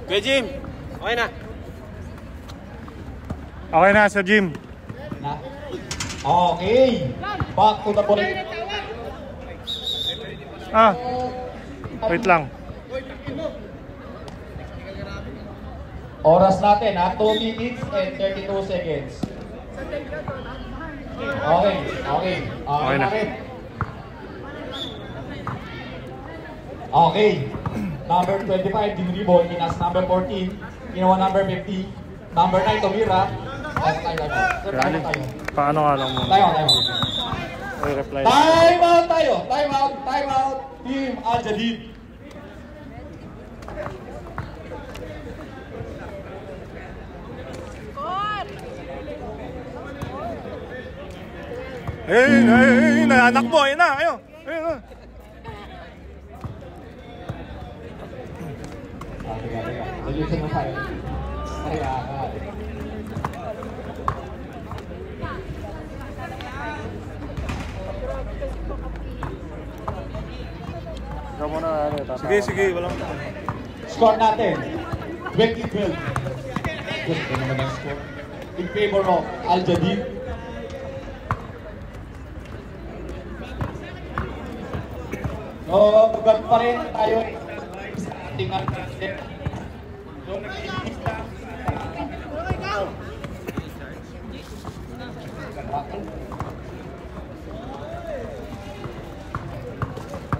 Kuya Jim, okay na. Okay na, Sir Jim. Okay. Back to the ball. Wait lang. Oras natin ha, 2 minutes and 32 seconds. Okay, okay. Okay na. Okay. Number 25, dinribol. Kinas number 14. Ginawa number 50. Number 9, tumira. Tayo. Paano nga lang mo? Tayo. Okay, reply. Time out tayo. Time out. Team Al-Jadid. Hey, anak mo, ayun na, ayun. Solution mo tayo. Sige, walang. Score natin 20-12. Gusto naman ang score in favor of Al-Jadid. So, tugat pa rin tayo sa ating artist.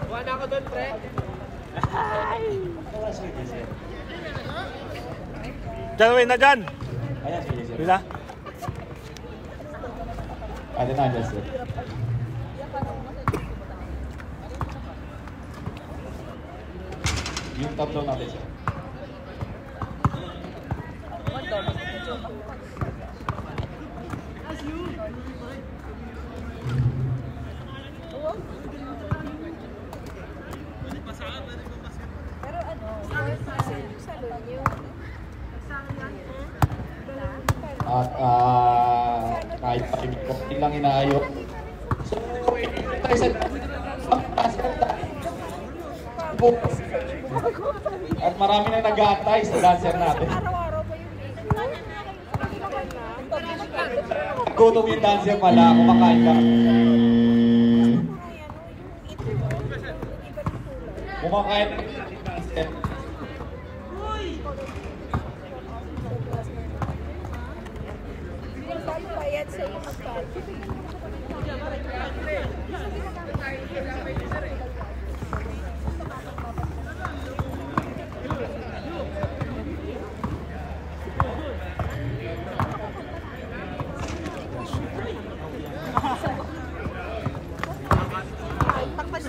Buwan ako doon, pre. Diyan, na dyan. Ayan, sige. Bila? Ada na, Jesse. Yung tablo natin siya. At kahit pakimik-kopting lang inaayok. So, tayo sa at marami na nag-aantay sa dancer natin. Gutom yung dancer pala, kumakain ka. Kumakain na yung dancer.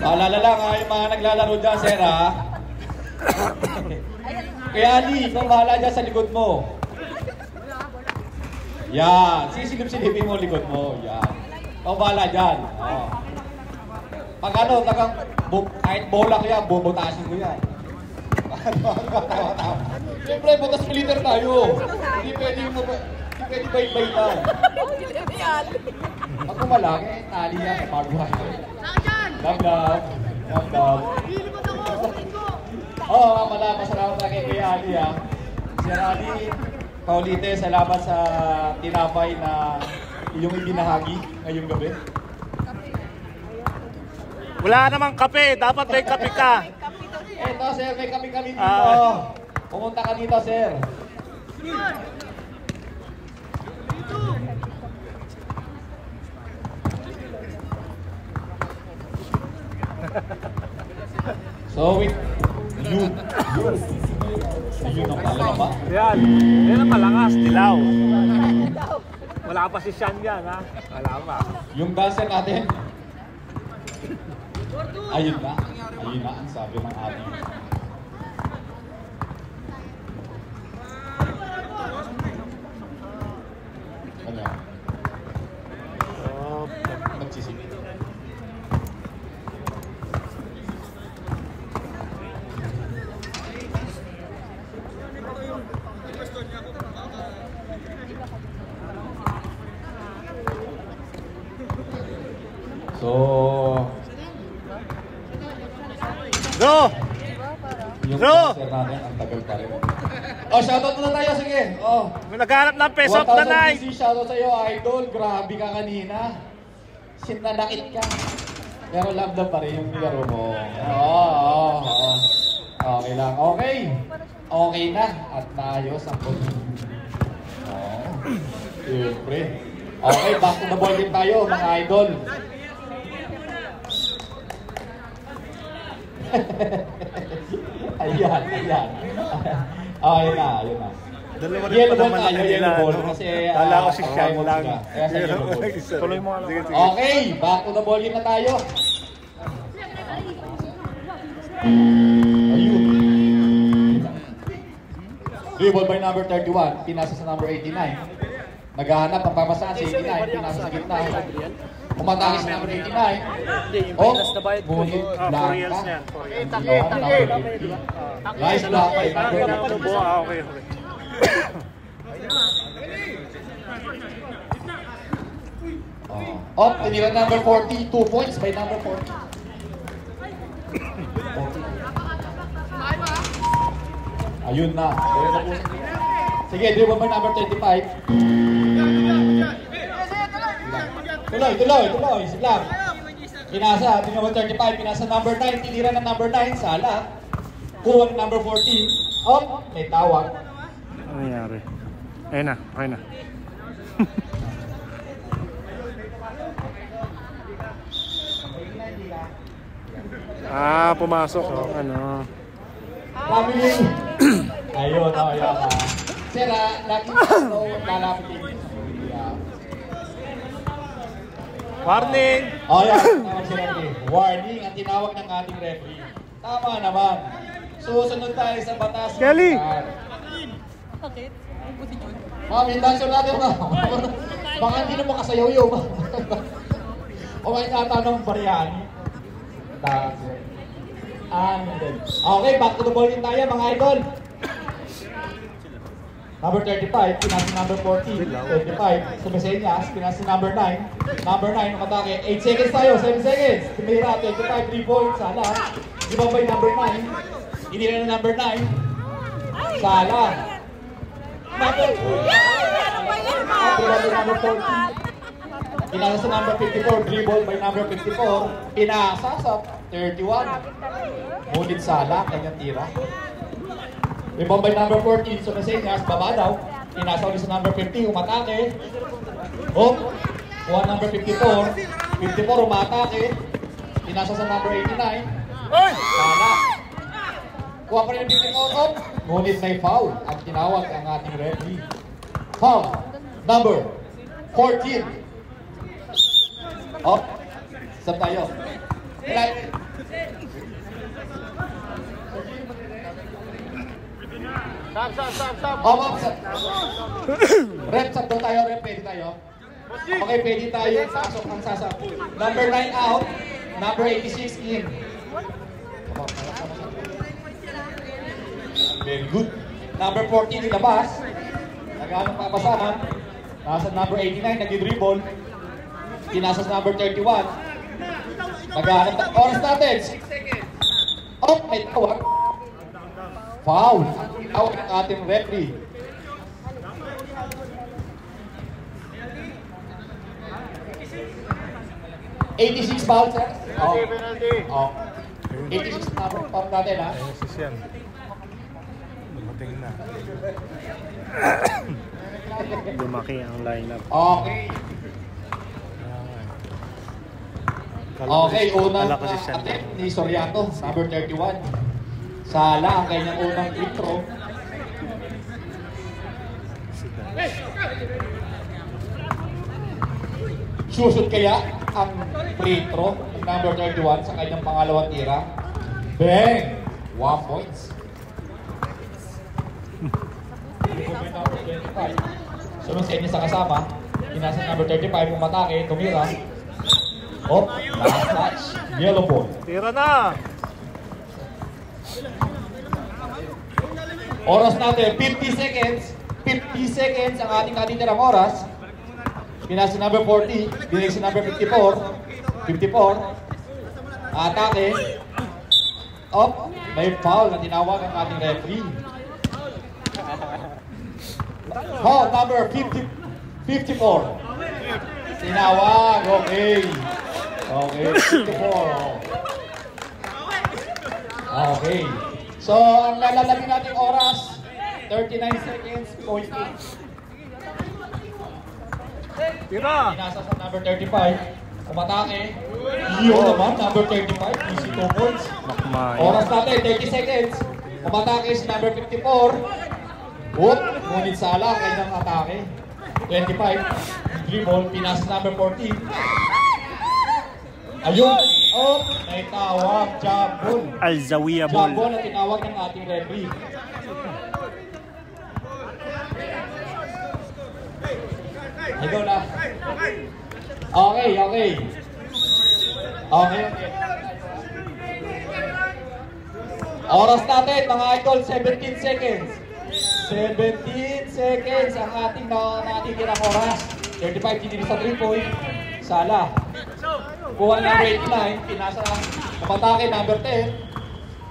Paalala lang ha, yung mga naglalaro dyan, sir ha. Kaya Ali, ikaw bahala dyan sa likod mo. Yan, sisilip-silipin mo likod mo. Yan. Ikaw bahala dyan. Oh. Pag ano, kahit bola ko yan, bubutasin ko yan. Siyempre, butas militer tayo. Hindi pwede bay-bay lang. Pag kumalaki, tali yan sa barbuhay. Love. Oo, masalamat na kay Kuya Ali ha. Sir Ali, Paulite, salamat sa tinapay na iyong ibinahagi ngayong gabi. Wala namang kape, dapat may kape ka. Eto sir, may kape kami dito. Pumunta ka dito sir. So with yun ang pala ba? Yan ang malakas, dilaw. Wala pa si Sean yan ha. Wala pa. Yung dancer natin. Ayun na ang sabi ng ating. Ano? Nagsisingit. So, go! yung Bro! transfer natin, ang tagal pa rin. Oh, shoutout muna tayo, sige. Oh. Naghanap ng face of the 1,000 night. BC, shoutout sa'yo, idol. Grabe ka kanina. Sinanakit ka. Pero love pa rin yung nilaro mo. Oo. Okay lang. Okay. Okay na. At naayos ang pagkakas. Oo. Siyempre. Okay, back to the ball game tayo, mga idol. Ayan. Okay na, ayun na. Dalawa rin Yellow pa ball naman tayo, na kanila. yellow ball. No? Kasi, Kala ko si okay, Sean lang. kaya sa yellow ball. Tuloy mo nga. Sige. Okay, back to the ball game na tayo. Ayun. Dribble by number 31, pinasa sa number 89. Naghahanap ang pamasaan sa 89, pinasa sa gitna. Umatake sa number 89. Oh, ngunit Ah, 4 blanca. reals na yan. 4 reals. Number 50. Nice block by number 56. Okay. Oh, tinira number 40, 2 points by number 40. Ayun na. Sige, dribble by number 35. Tuloy. Siglang. Pinasa, number 35, pinasa number 9, tinira ng number 9, Sala. Kuha ng number 14. Oh, may tawag. Ano nangyari? Ayun na, okay na. Pumasok. So, ano. Family. Ayun. Sir, lagi lalapit din. Warning! Oh, yan. Tawag si referee. Warning ang tinawag ng ating referee. Tama naman. Susunod tayo sa batas. Kelly! Bakit? Ma'am, yung dancer natin na. Baka hindi naman kasayaw-yaw. O may tatanong Bariani. Dancer. Okay, back to the ball din tayo mga idol. Number 35, pinasa number 40. 35, Sumeseñas, pinasa number 9. Number 9, umatake. 8 seconds tayo, 7 seconds. Tumira, 25, 3 points. Sala. Ibang by number 9. Hindi na number 9. Sala. Number 40. Pinasa sa number 54, dribble by number 54. Pinasa sa 31. Ngunit Sala, kanyang tira. Rebound by number 14, Sumeseñas, baba daw. Pinasa ulit sa number 50, umatake. Oh, kuha number 54. 54, umatake. Pinasa sa number 89. Sala. Kuha pa rin yung 54, oh. Ngunit may foul. Ang tinawag ang ating referee. Foul, number 14. Oh, sab tayo. Stop. Rep, sab daw tayo, rep, pwede tayo. Okay, pwede tayo. Sasok ang sasap. Number 9 out. Number 86 in. Very good. Number 14 nilabas. Naghanap papasahan. Nasa number 89, nag-dribble. Pinasa sa number 31. Naghanap na oras natin. Oh, may tawag. Foul. Tawag ng ating referee. $86 foul, sir? Oh. 86 number foul natin, ha? Sis yan. Dumating na. Lumaki ang lineup. Okay. Okay, unang Kala ko si Sean. attempt ni Soriato, number 31. Sala ang kanyang unang free throw. Susut kaya ang free throw ng number 31 sa kanyang pangalawang tira. Bang! 1 points. Sumeseñas sa kasama. Pinasa number 35, umatake, tumira. Oh, last touch. Yellow ball. Tira na! Oras natin, 50 seconds. 50 seconds ang ating natitirang oras. Pinasa number 40, binigay sa number 54. 54. Atake. Up. May foul na tinawag ang ating referee. Foul number 54. Tinawag, okay. Okay, 54. Okay. So, ang lalagyan nating oras, 39 seconds, 0.8. Tira! Pinasa sa number 35. Umatake. Yun naman, number 35, easy 2 points. Makmay. Oras natin, 30 seconds. Umatake si number 54. Whoop, ngunit sala, kanyang atake. 25, dribble, pinasa number 14. Ayun, oh, may tawag, jabol. Al-Zawiya ball. Jabol na tinawag ng ating referee. Ikaw na. Okay, okay. Okay, okay. Oras natin, mga idol, 17 seconds. 17 seconds ang ating natitirang oras. 35 tinili sa 3-point. Sala. Kuha number 89, pinasa napatake number 10.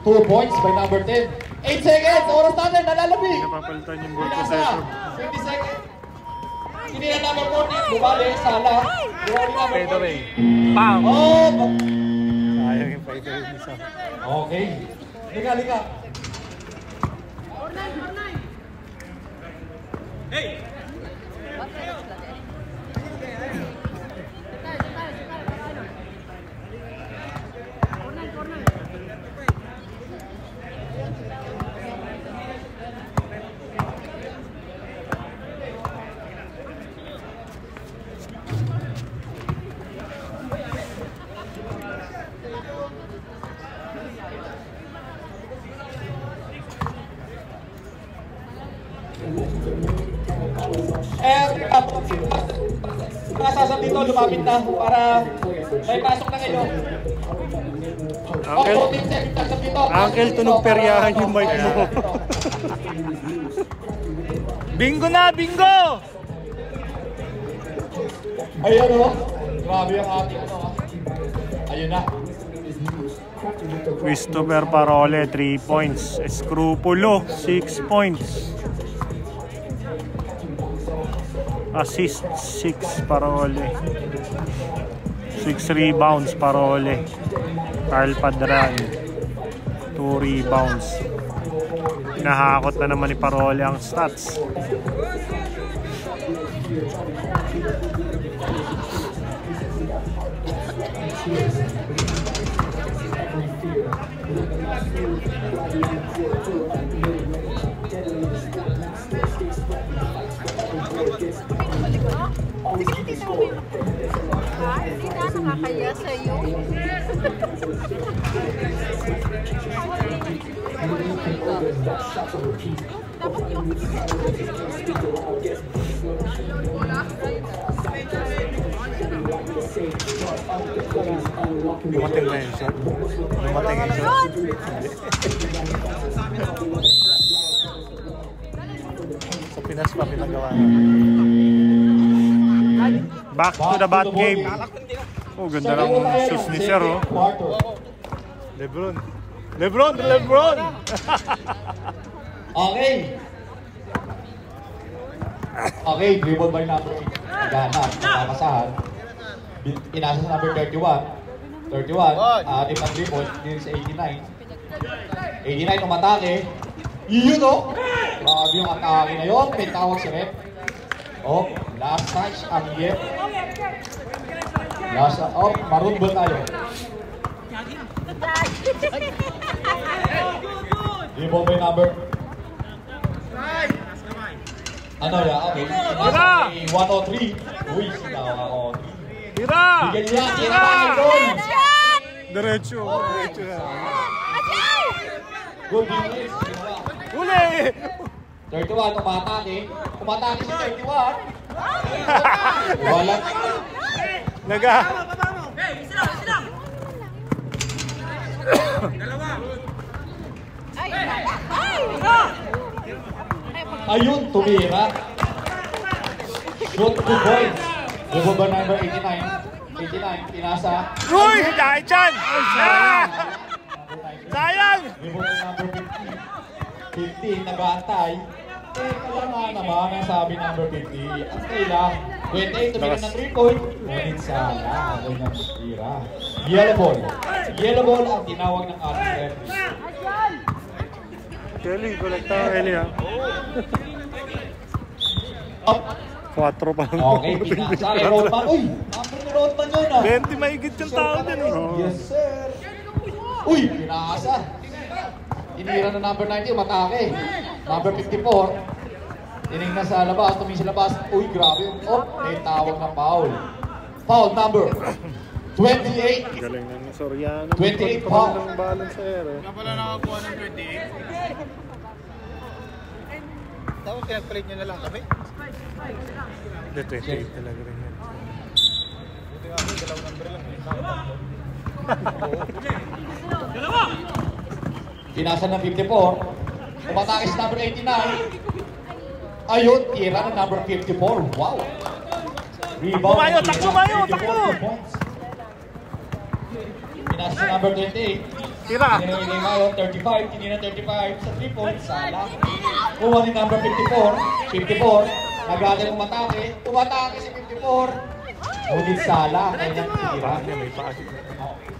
2 points by number 10. 8 seconds, oras natin, nalalabig. Napapalitan yung ball Pinasa, possession. 20 seconds. Hindi na number 14, bumali, sala. Bumali number Fade away. 14. Bam! Oh! Sayang yung fade away isa. Okay. Liga, liga. Nasasab dito, lumapit na para may pasok na kayo. Uncle, Uncle, tunog peryahan yung mic mo. Bingo na, bingo! Ayun o. Grabe yung ating ano. Ayun na. Christopher Parole, 3 points. Escrupulo, 6 points. Assist, 6 Parole. 6 rebounds Parole. Carl Padran, 2 rebounds. Nahakot na naman ni Parole ang stats. Hindi na nakakaya sa'yo. Dumating na yung shot. Dumating yung shot. Sa Pinas pa pinagawa na. Back to the bat game. Oh, ganda ng shoes ni Sir, oh. Lebron. Lebron! Lebron! Okay. Okay, dribble by number 8. Naghanap, nakakasahan. Pinasa sa number 31. 31, ating pang dribble, din sa 89. 89 umatake. Yun o! Grabe yung atake na yun. May tawag si Rep. Oh, last touch ang Yep. Last, oh, maroon ball tayo. Dribble by number. Ano ya? Okay. 103. Uy, sinawa ako. Tira! Bigyan niya. Tira naman doon. Diretso. Diretso na. Good defense. Uli! 31, umatake. Umatake si 31. Wala. Naga. Ayun, tumira. Shoot 2 points. Dribble by number 89. 89, pinasa. Uy! Dahil dyan! Sayang! Rebound by number 50. 15, nag-aantay. Kaya nga naman ang sabi number 50. Ang kailang, 28, tumira ng 3-point. Ngunit sana, okay na tira. Yellow ball. Yellow ball ang tinawag ng ating referee. Kelly, kolekta ka Kelly ha. Up. 4 pa lang. Okay, pinasa kay Rodman. Uy, number ni Rodman yun ah. 20 mahigit yung tao din eh. Yes sir. Uy, pinasa. Inira na number 90, umatake. Number 54. Tinignan sa labas, tumingin sa labas. Uy, grabe. Oh, may tawag na foul. Foul number 28. Galing na ng Soriano. 28 foul. Ng balance air eh. Nga pala nakakuha ng 28. Tapos pinagpalit niya na lang kami. The 28 talaga rin yan. Buti nga ako, dalawang number lang eh. Pinasa ng 54. Umatake sa number 89. Ayun, tira ng number 54. Wow. Rebound. Tumayo, takbo, tumayo, takbo. Pinasa sa number 28. Tira! Tinigay Mayo, 35. Tinira 35 sa 3 points. Sala. Kuha ni number 54. 54. Nagaling umatake. Umatake si 54. Ngunit sala. Kanyang tira. May paasik.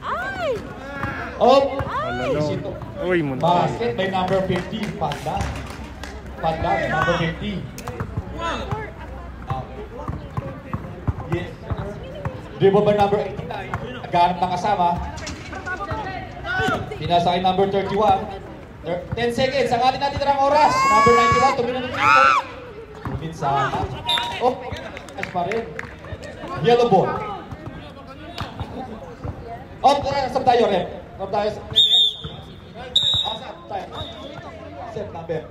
Ay! Oh! Alalo. Uy, munta. Basket by number 50. Padlas. Padlas, number 50. Yes. Dribble by number 89. Naghanap ng kasama. Pinasa kay number 31. 10 seconds. Ang ating natitirang oras. Number 91. Tumira ng 3. Ngunit sana. Oh! As pa rin. Yellow ball. Oh! Sab tayo, Rep. Sab tayo. Sab tayo. Set number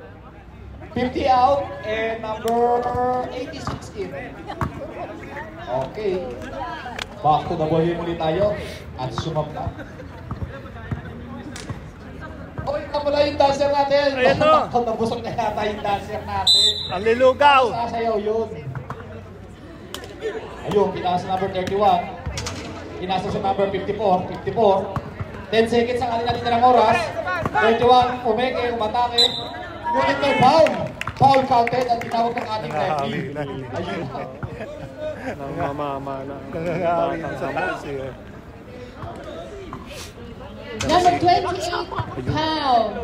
50 out and number 86 in. Okay. Back to the volume ulit tayo. At sumap na. Okay, pala yung dancer natin. Ayan o. Nabusok na yata yung dancer natin. Ang lilugaw! Sasayaw yun. Ayun, pinasa number 31. Pinasa sa number 54. 10 seconds ang ating natin oras. 31, umeke, umatake. Ngunit may foul. Foul counted at tinawag ng ating referee. Ayun. Namamama na. Nangangawi sa boss eh. Number 28, foul.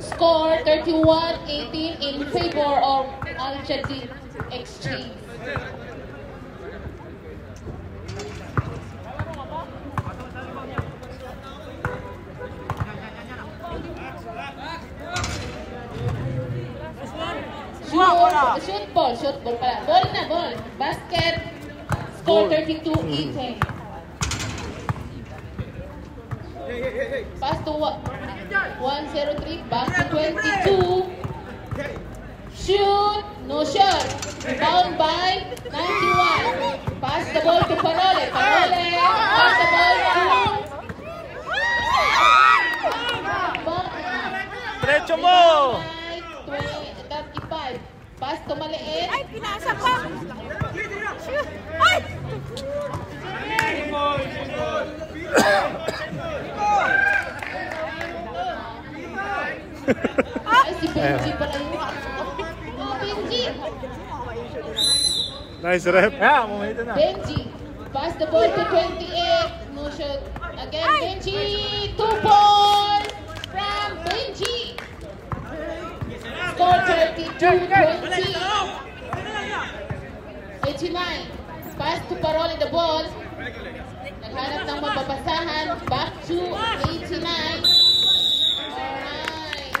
Score 31-18 in favor of Al-Jadid Exchange. Shoot ball pala. Ball. Basket. Score 32-18. Pass to 103. Back to 22. Shoot. No shot. Rebound by 91. Pass the ball to Parole. Pass the ball to... Diretso mo! 35. Pass to maliit. Ay, pinasa pa! Ay! Ay, si Benji pala yung... Oh, Benji! Nice rep. Yeah, mumahito na. Benji. Pass the ball to 28. No shot. Again, Benji. 2 points from Benji. Score 32-20. 89. Pass to Parole the ball. Naghanap ng mababasahan. Back to 89. Alright.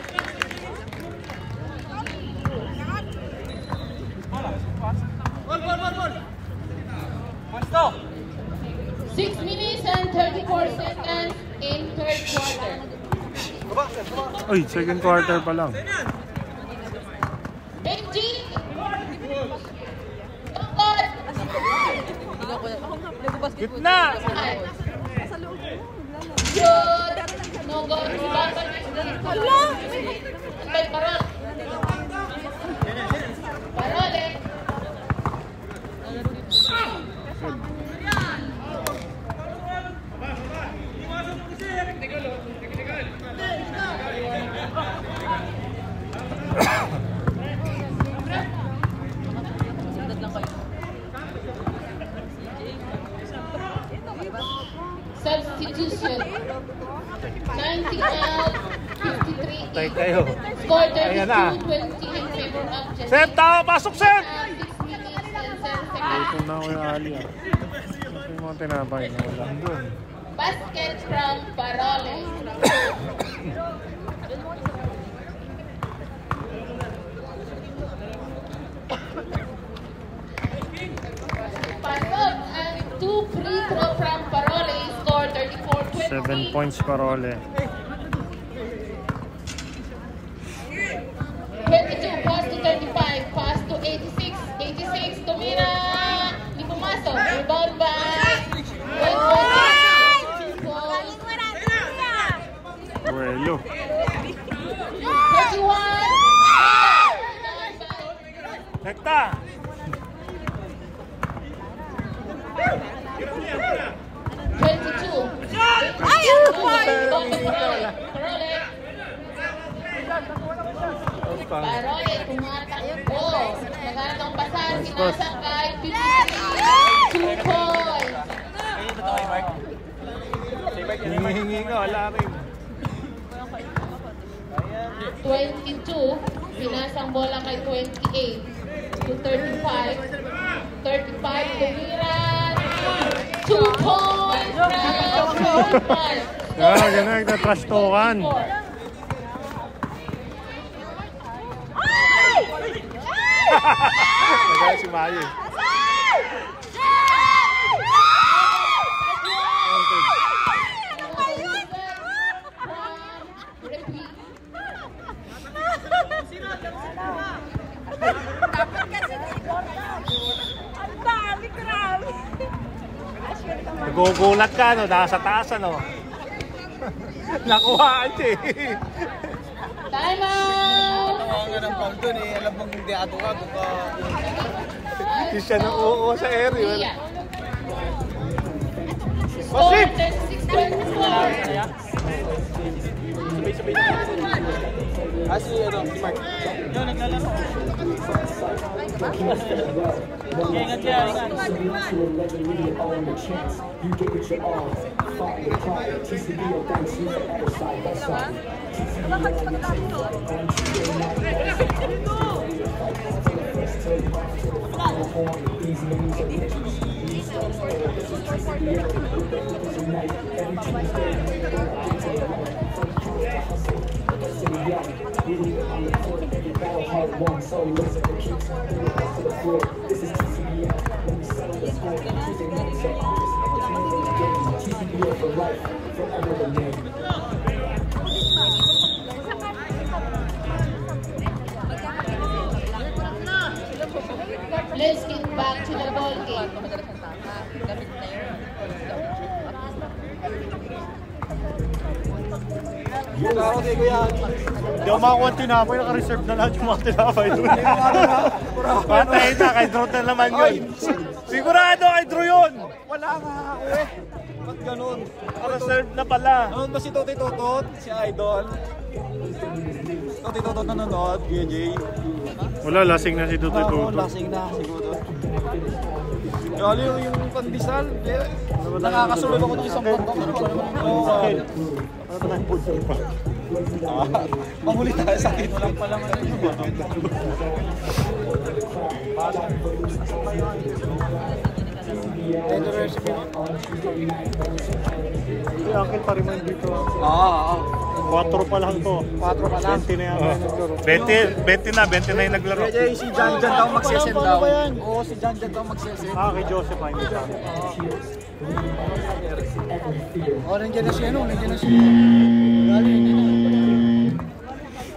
Ball. 6 minutes and 34 seconds in third quarter. Uy, second quarter pa lang. Benji! Tungkol! Gitna! Shoot! No goal. Hala! Antay, Parol. Parole. Patay kayo. Score Ayan na. 32-20 in favor of Jasmine. Sep, tao! Pasok, Sep! 6 minutes and 7 seconds. Ito na ako yung Ali. Ito yung mga tinapay na wala doon. Basket from Parole. Pasok ang 2 free throw from Parole. Score 34-20. 7 points Parole. 22, pass to 35, pass to 86, 86 to Mira. Di pumasok. Rebound by Buelo. 31. Nekta! 22. Ay, ano ba? Parole, tumatakbo. Naghanap ng basahan, sinasakay. 2 points. Hingi nga, wala rin. 22. Pinasang bola kay 28. To 35. 35 to Miran. 2 points from 35. Ah, ganun, nagtatrash talkan. Nagaya si Mayo. Nagugulat ka, no? Nasa taas, ano? Nakuhaan siya eh. Time out! Tawagan ng pound dun eh. Alam mong hindi ato ka. Hindi siya nauuko sa area. Iya. Score 36-24. Si Mark. Yun, naglalaro. Ingat siya, ingat. Let's get back to the ball game. Hindi ako makakuha ng tinapay, naka-reserve na lahat yung mga tinapay doon. Patay na, kay Drew na naman yun. Sigurado kay Drew yun! Wala nga ako eh. Ba't ganun? Naka-reserve na pala. Nanonood ba si Totoy Totot? Si Idol? Totoy Totot nanonood? GJ? Wala, lasing na si Tutoy Oo, Tutoy. lasing na siguro. Kali yung pandesal. Nakakasulog ako ng isang bangko. Mahuli tayo sa akin. Walang pala nga yun. Yung akin pa rin dito. Oo. 4 pa lang to. 4 pa lang. 20 na yan naglaro. 20 na yung naglaro. Kaya si Jan Jan daw magsesend daw. Oo, si Jan Jan daw magsesend. Ah, kay Joseph ay hindi sa akin. Oo, nandiyan na siya, no? Nandiyan na siya.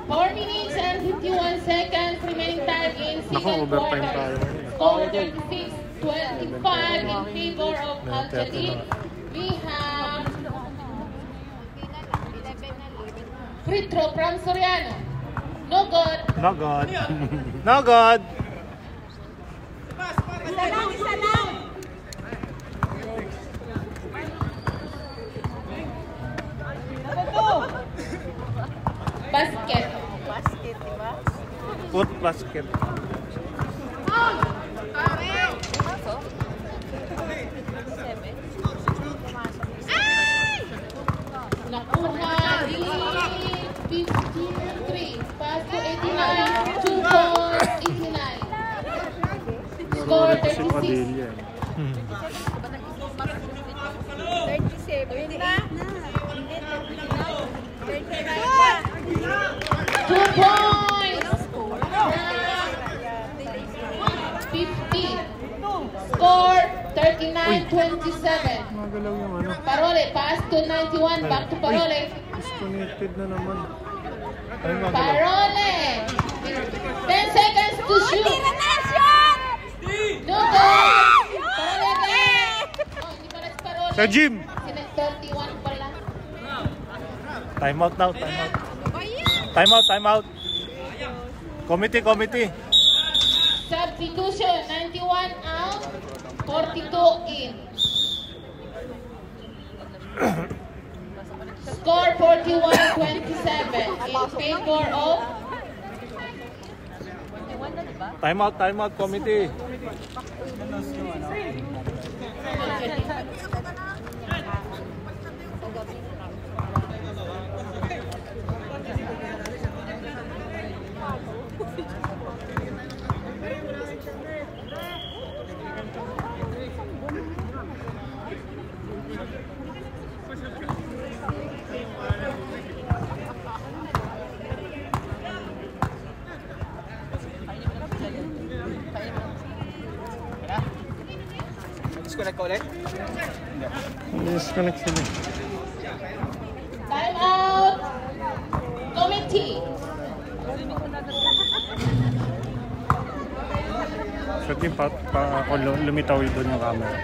4 minutes and 51 seconds remaining time in Naku, second overtime quarter. tayo. Score 36-25 in favor of Al-Jalil. We have free throw from Soriano. No good. No God. No God. Isa lang, isa lang. Basket. Basket, di ba? Put basket. Ay! Nakuha ni 53. Pass to 89. 2 points, 89. Score Ito si 36. Padilla. 37 na. 2 points. 50. Score 39-27. Magalaw yung ano. Parole, pass to 91. Back to Parole. Disconnected na naman. Ay, magalaw. Parole. 10 seconds to shoot. No goal. Parole again. Oh, hindi pala si Parole. Sa gym. Sila 31 pala. Time out now, time out. Time out, time out. Committee. Substitution, 91 out, 42 in. Score 41-27 in favor of Time out, committee. Disconnect ka ulit? Disconnect sila. time out. Committee. Sa team pa ako lumitaw doon yung camera.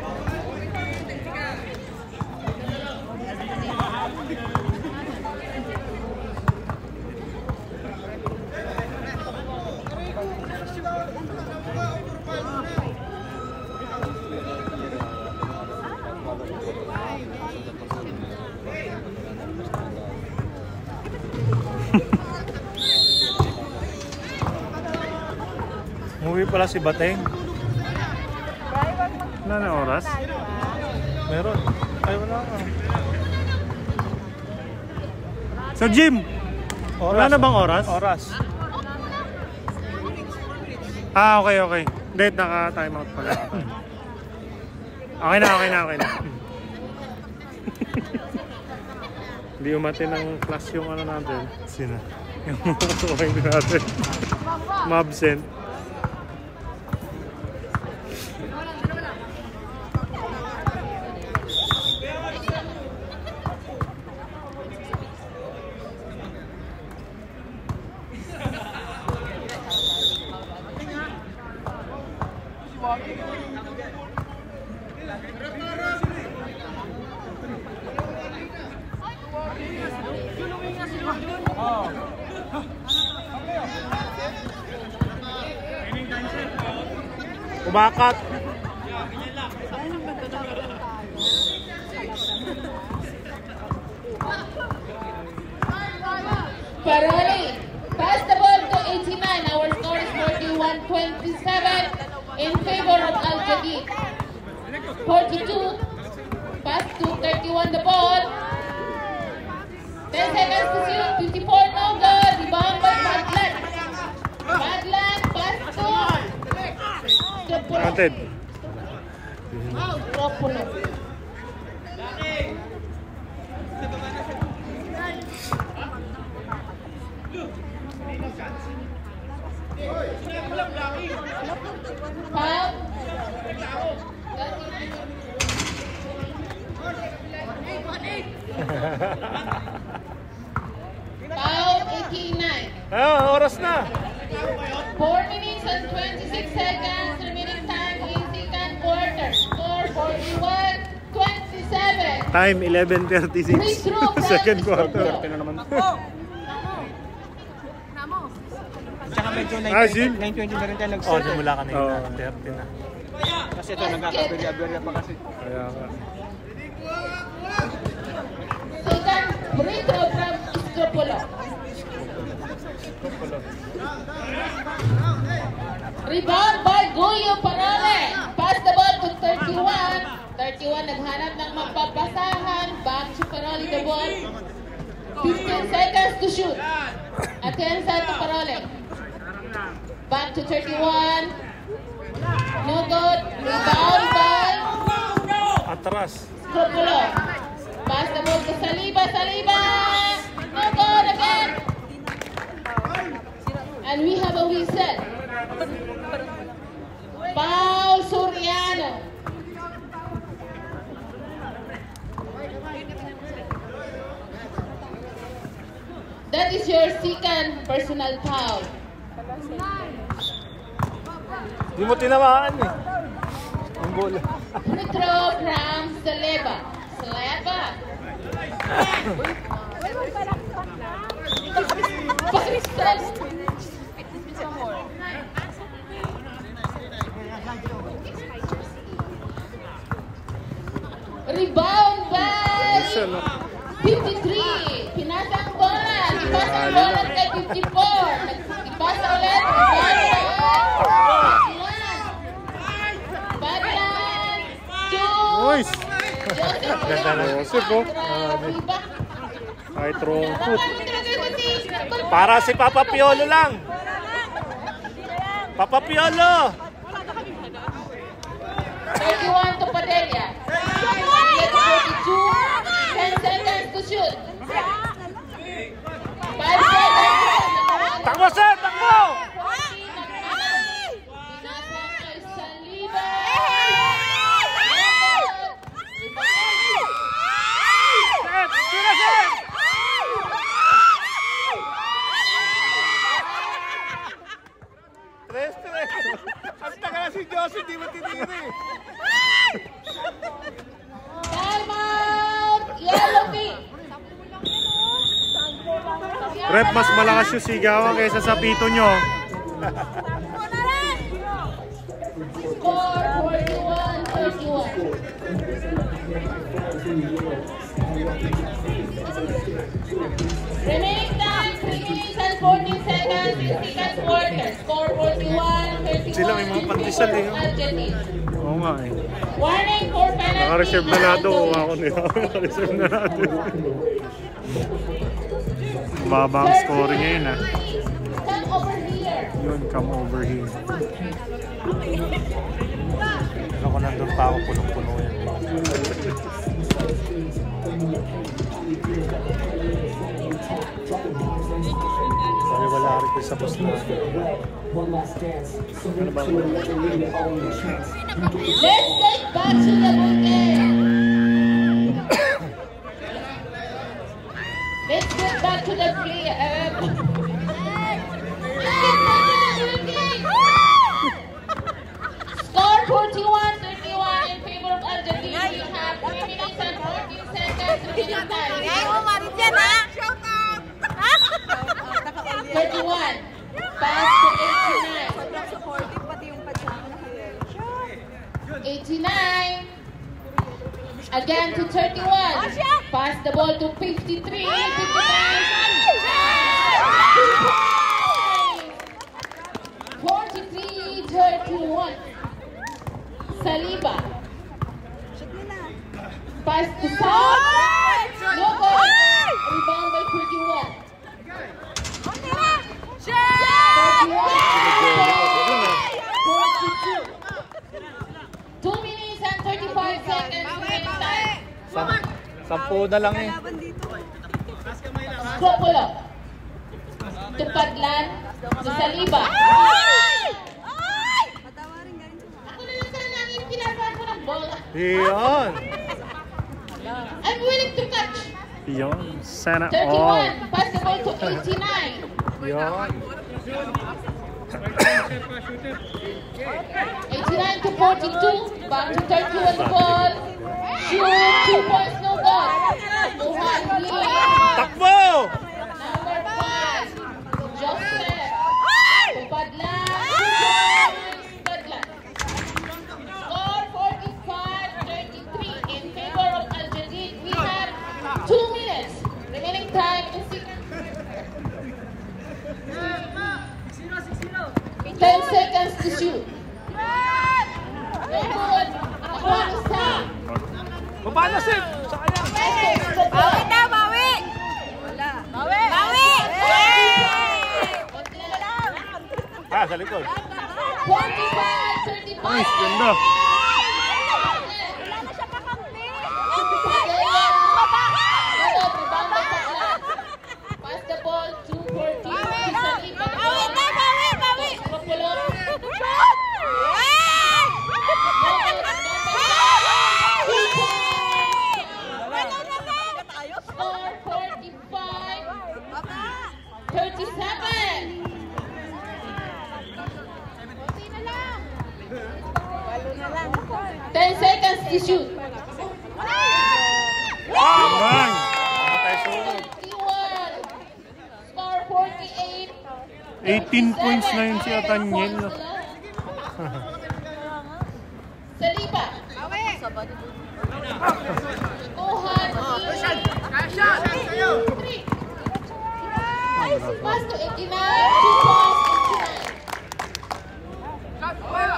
Umuwi pala si Bateng. Wala na oras? Meron. Ay, wala ka. Sa gym! Wala na bang oras? Oras. Ah, okay. Date, naka-time out pala. Okay na. Hindi umati ng class yung ano natin. Sino? Yung okay natin. Ma-absent. Kumakat. Parole. Pass the ball to 89. Our score is 41-27 in favor of Al Jadid. 42. Pass to 31 the ball. 10 seconds to shoot. 54 no good. Rebound by Badlan. Badlan pass to Granted. Tropulo. Foul. Foul 89. Ah, oras na. 4 minutes and 26 seconds remaining time in second quarter. Score 41-27. Time 11:36. Free throw from Second Mr. quarter. Bro. Tsaka medyo Zin? 9:20 na rin tayo Oh, simula ka na yun. 30 na. Kasi ito, nagkakaberya-berya pa kasi. Kaya ka. Second free throw from Istropulo. Rebound by Guyo Parole. Pass the ball to 31. 31 naghanap ng magpapasahan. Back to Parole the ball. 15 seconds to shoot. Atensa to Parole. Back to 31. No good. Rebound by Atras. Scropulo. Pass the ball to Saliba. Saliba. No good again. And we have a whistle. Paul Soriano. That is your second personal foul. Hindi mo tinamaan eh. Ang bola. Free throw from Saleba. Saleba. Rebound by 53. Pinasang bola. Ipasang bola kay 54. Ipasa ulit. Rebound by 51. Badlan. 2. Nice. Ganda na Joseph, oh. Ay, throwing foot. Para si Papa Piolo lang. Papa Piolo. 31 to Padilla. 42. 10 seconds to shoot. 5 seconds. Takbo, sir! Takbo! Ang tagal si Josie, di mo tiniri. Time out! Yellow team! Rep, mas malakas yung sigawan kaysa sa pito nyo. Score 41-31. Remaining time 3 minutes and 14 seconds in second quarter. Score 41-31. Sila may mga pandesal eh. Argentina. Oo nga eh. Warning for penalty. Naka-reserve na nato. Ako nila. Naka-reserve na nato. Baba ang scoring ngayon ah. Come over here. Yun, come over here. Ako nandun pa ako, punong-puno yan. Sabi wala rin ko sa bus na. Ano ba? Let's get back to the bouquet. Let's get back to the play. Score 41-31 in favor of Argentina. We have 3 minutes and 14 seconds remaining time. 31. Pass to 89. 89. Again to 31. Pass the ball to 53. 55. 43-31. Saliba. Pass to South. No goal. Rebound by 31. 2 minutes and 35 seconds remaining time. 10 na lang eh. Scropulo. To Padlan. To Saliba. Ako na lang sana lang yung pinasaan ko ng bola. Yun! I'm willing to catch. Yun. Sana all. 31. Pass the ball to 89. Yun. 89 to 42. Back to 31 the ball. Shoot. 2 points, no goal. Buhan here. Takbo! Number 5. Joseph. Padlan. Padlan. Score 45-33 in favor of Argentina. We have 2 minutes. Remaining time in 10 seconds to shoot. No good. Nakuha ni Sam. Baba na, Sip! Sayang! Bawi na, bawi! Wala. sa likod. 45-35. Nice, ganda. Wala na siya kakampi. Pass the ball to 14. Saliba. Bawi! Propulon. Shoot! Score 45-37. 10 seconds to shoot. Bang! Patay sunod. 51. Score 48. 18 points na yun si Ataniel. Saliba. Kuhan. Pass to 89. 2 points.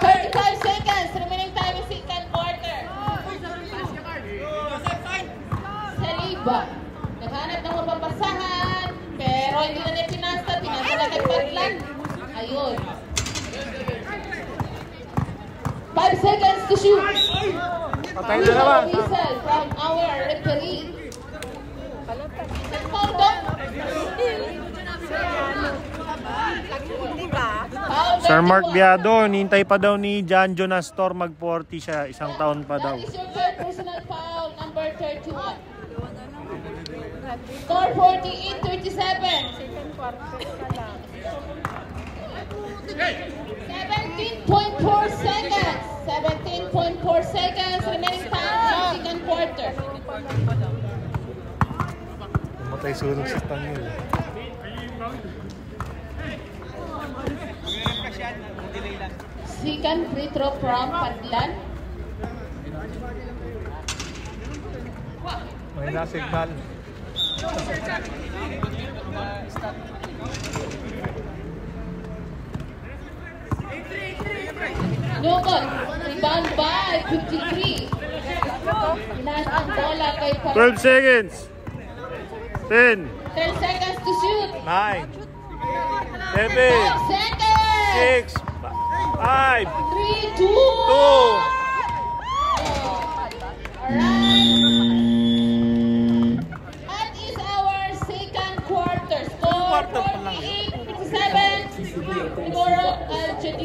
35 seconds. Remaining time is second quarter. Saliba. Naghanap ng mapapasahan. Pero hindi na niya pinasta. Pinasta na kay Patlan. Ayun. 5 seconds to shoot. Patay na naman. Whistle from our referee. Foul daw. Foul Sir Mark 21. Biado, nintay pa daw ni John Jonastor mag-40 siya. Isang taon pa daw. That is your third personal foul, number 31. Score 48-37. 17.4 seconds. 17.4 seconds. Remaining time in second quarter. Matay sunog si Ataniel. Second free throw from Padlan. May na-signal. No good. Rebound by 53. Inas ang bola kay Padlan. 12 seconds. 10, 10 seconds to shoot. 9, 7, 5 seconds. 6, 5, 3, 2. 2. Alright. That is our second quarter. Score 48-57. Siguro LGD.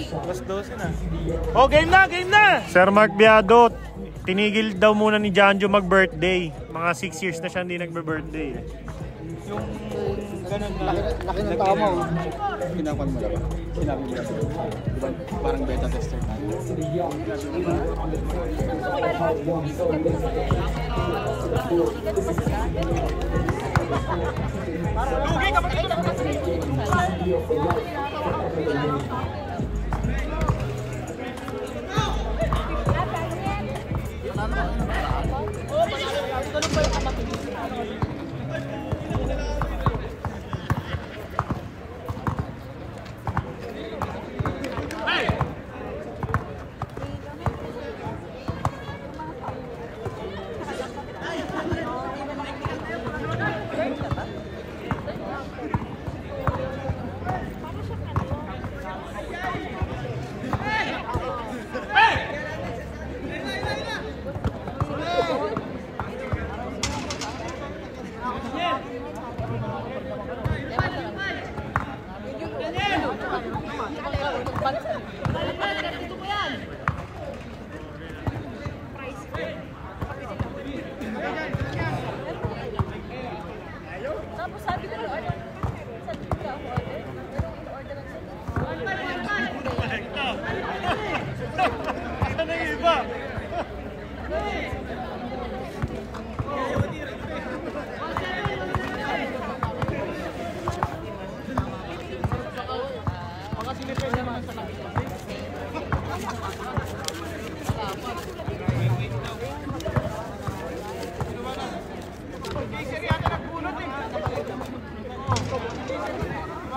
Oh, game na, game na! Sir Mark Biado, tinigil daw muna ni Janjo mag-birthday. Mga 6 years na siya hindi nagbe-birthday. Yung ganun na laki ng tao mo. Pinakuan mo lang. Sinabi mo lang. Diba? Parang beta tester tayo. Lugi ka pa ito!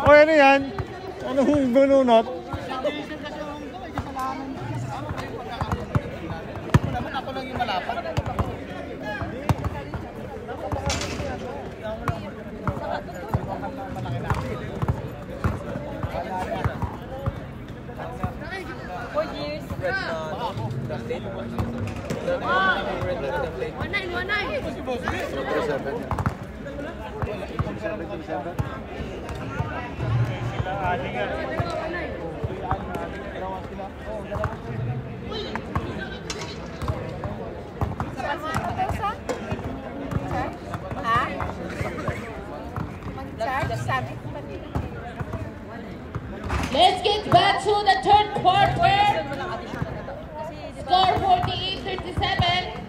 O ano yan? Anong bununot? Ako lang yung malapat. Let's get back to the third quarter. Score 48-37.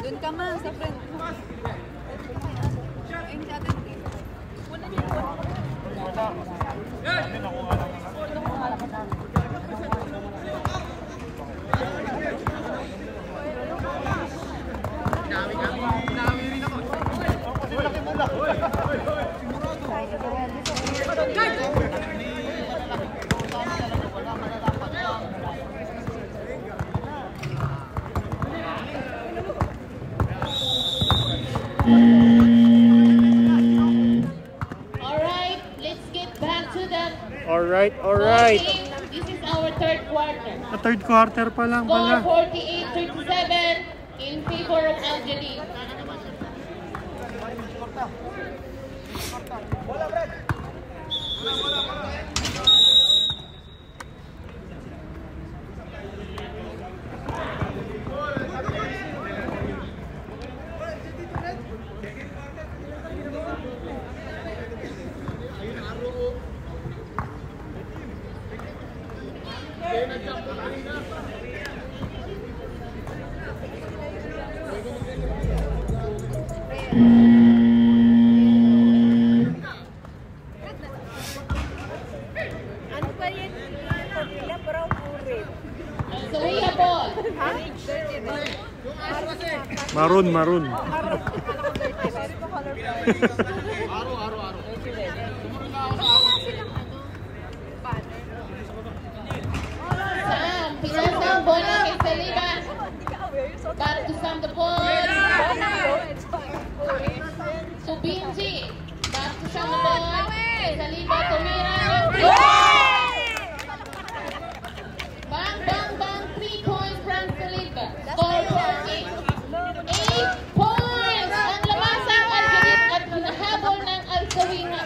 Doon ka man sa friend. Alright, let's get back to the Alright. game. This is our third quarter. Third quarter pa lang Score pala. 48-37 in favor of Algeria. Ano ba yan? Pagkila parang urit. Algeria ball. Ha? Maroon. Sam, pinasa ang bola kay Saliba. Back to Sam the ball. To Binji. Back to Sam the ball. Kay Saliba, tumira. Bang, bang, bang. 3 points from Saliba. Score 8 points. Ang labas ang Algeria at hinahabol ng Algeria.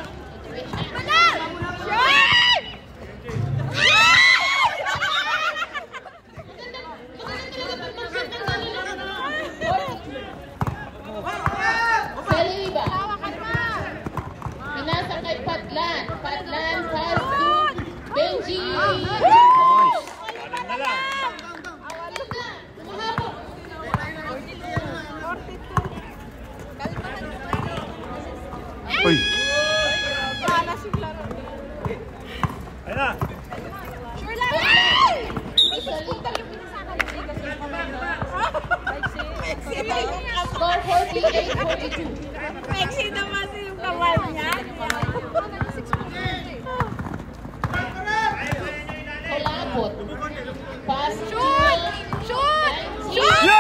Saliba. Pinasa kay Padlan. Padlan pass to Benji. Uy. Ayun na. Sure lang. Score 48-42. Maxi naman yung kawal niya. Kolabot. Pass to Shoot! Shoot!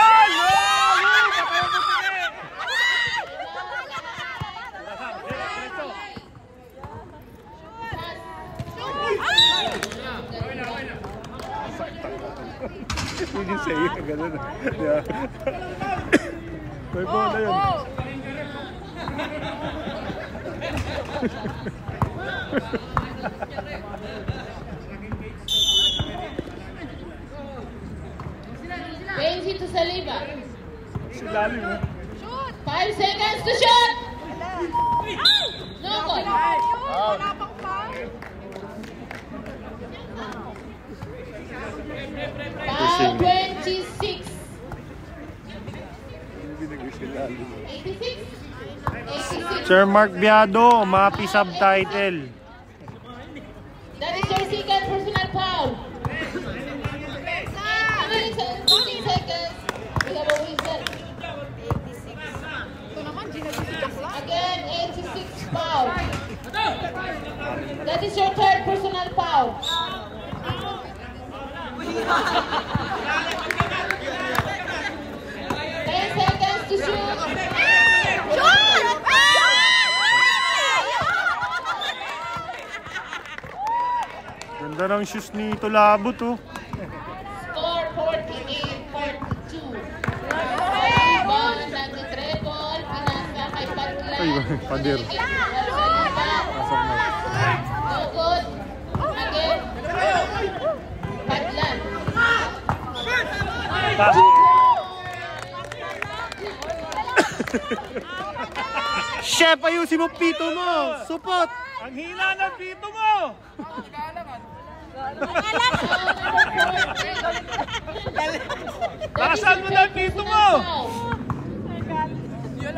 Benji. Hindi sa'yo, gano'n. May bola yun. Benji to Saliba. Si Lali mo. 5 seconds to shoot. No goal. Wala pang foul. Foul 26. Hindi nag-si Lali. 86. Sir Mark Biado, Mapi subtitle. That is your second personal foul. 15 seconds. We have a whistle. Again, 86 foul. That is your third personal foul. 10 seconds to shoot. Ganda ng shoes ni Tulabot, oh. Score 48-42. Rebound natin treble. Pinasa kay Patlan. Ay, pader. No good. Again. Patlan. Chef, ayusin mo pito mo! Supot! Ang hina ng pito mo! Lakasan mo na ang pito mo!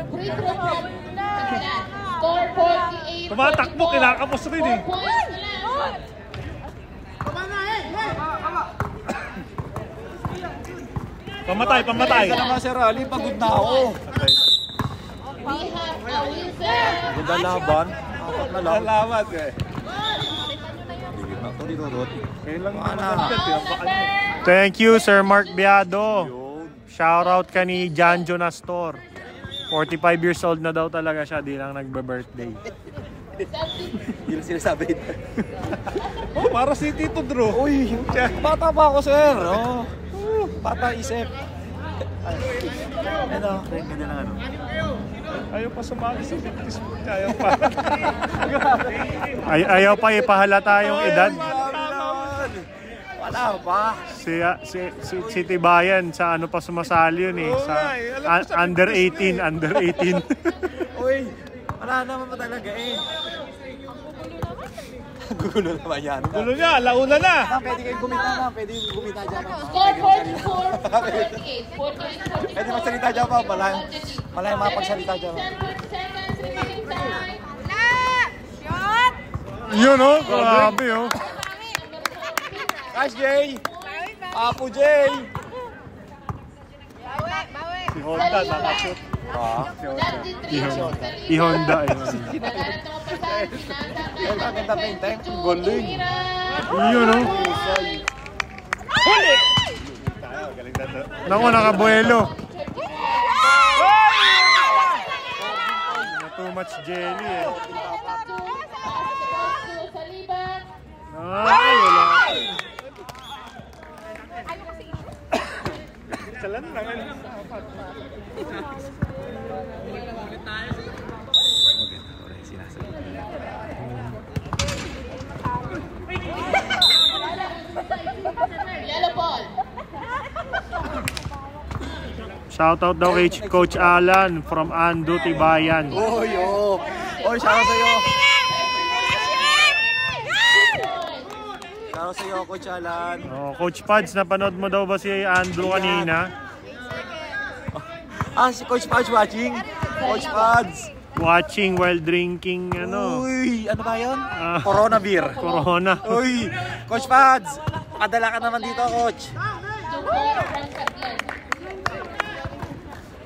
Free throw from Patlan. Score 48-44. Tumatakbo, kinakapos rin eh. 4 points na lang. Pamatay, pamatay. Kaya naman Sir Ali, pagod na ako. We have a whistle. Ganda laban. Apat na lang. Salamat eh. Ito dito, Dot. Kailan lang Ano? Thank you, Sir Mark Biado. Shoutout ka ni Janjo Nastor. 45 years old na daw talaga siya, di lang nagbe-birthday. Yun sinasabi. Oh, para si Tito Drew. Uy, bata pa ako, Sir. Oh. Bata isip. Ano? Ganda lang ano. Ayaw pa sumali sa 50s. Ayaw pa. Ayaw pa ipahalata yung edad. Wala pa. Si Tibayan sa ano pa sumasali yun eh. Oo Sa nga eh. Alam ko sa under 50s 18, under 18. Uy, wala naman pa talaga eh. Gugulo naman yan. Gulo niya, launa na. Pwede kayong gumita na. Pwede gumita dyan. Score 44-48. Pwede magsalita dyan pa. Malay mapagsalita dyan. 10 seconds remaining time. Yun oh, grabe oh. Guys, Jay! Apo Jay! Si Honda, nakashoot. I-Honda yun. Ganda pa yung time. Goling. Yun oh. Huli! Galing na to. Naku, nakabuelo. Too much jelly eh. Ay, wala. Salan lang. Yellow ball. Shoutout daw kay Coach Alan from Ando, Tibayan. Uy, oh. Uy, shoutout sa'yo. Shoutout sa'yo, Coach Alan. Oh, Coach Pads, napanood mo daw ba si Andrew kanina? Ah, si Coach Pads watching. Coach Pads. Watching while drinking, ano? Uy, ano ba yun? Corona beer. Corona. Uy, Coach Pads. Padala ka naman dito, Coach.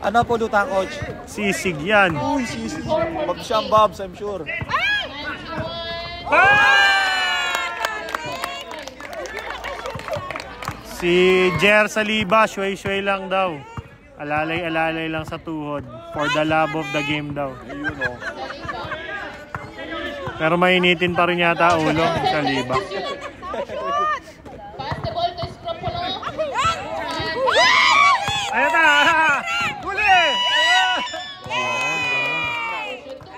Ano po luta, Coach? Sisig yan. Uy, sisig. Mag-siyang Bobs, I'm sure. Si Jer Saliba, shway-shway lang daw. Alalay-alalay lang sa tuhod. For the love of the game daw. Ayun, oh. Pero mainitin pa rin yata ulo ni Saliba. Pass the ball to Scropolo. Ayan na! Huli!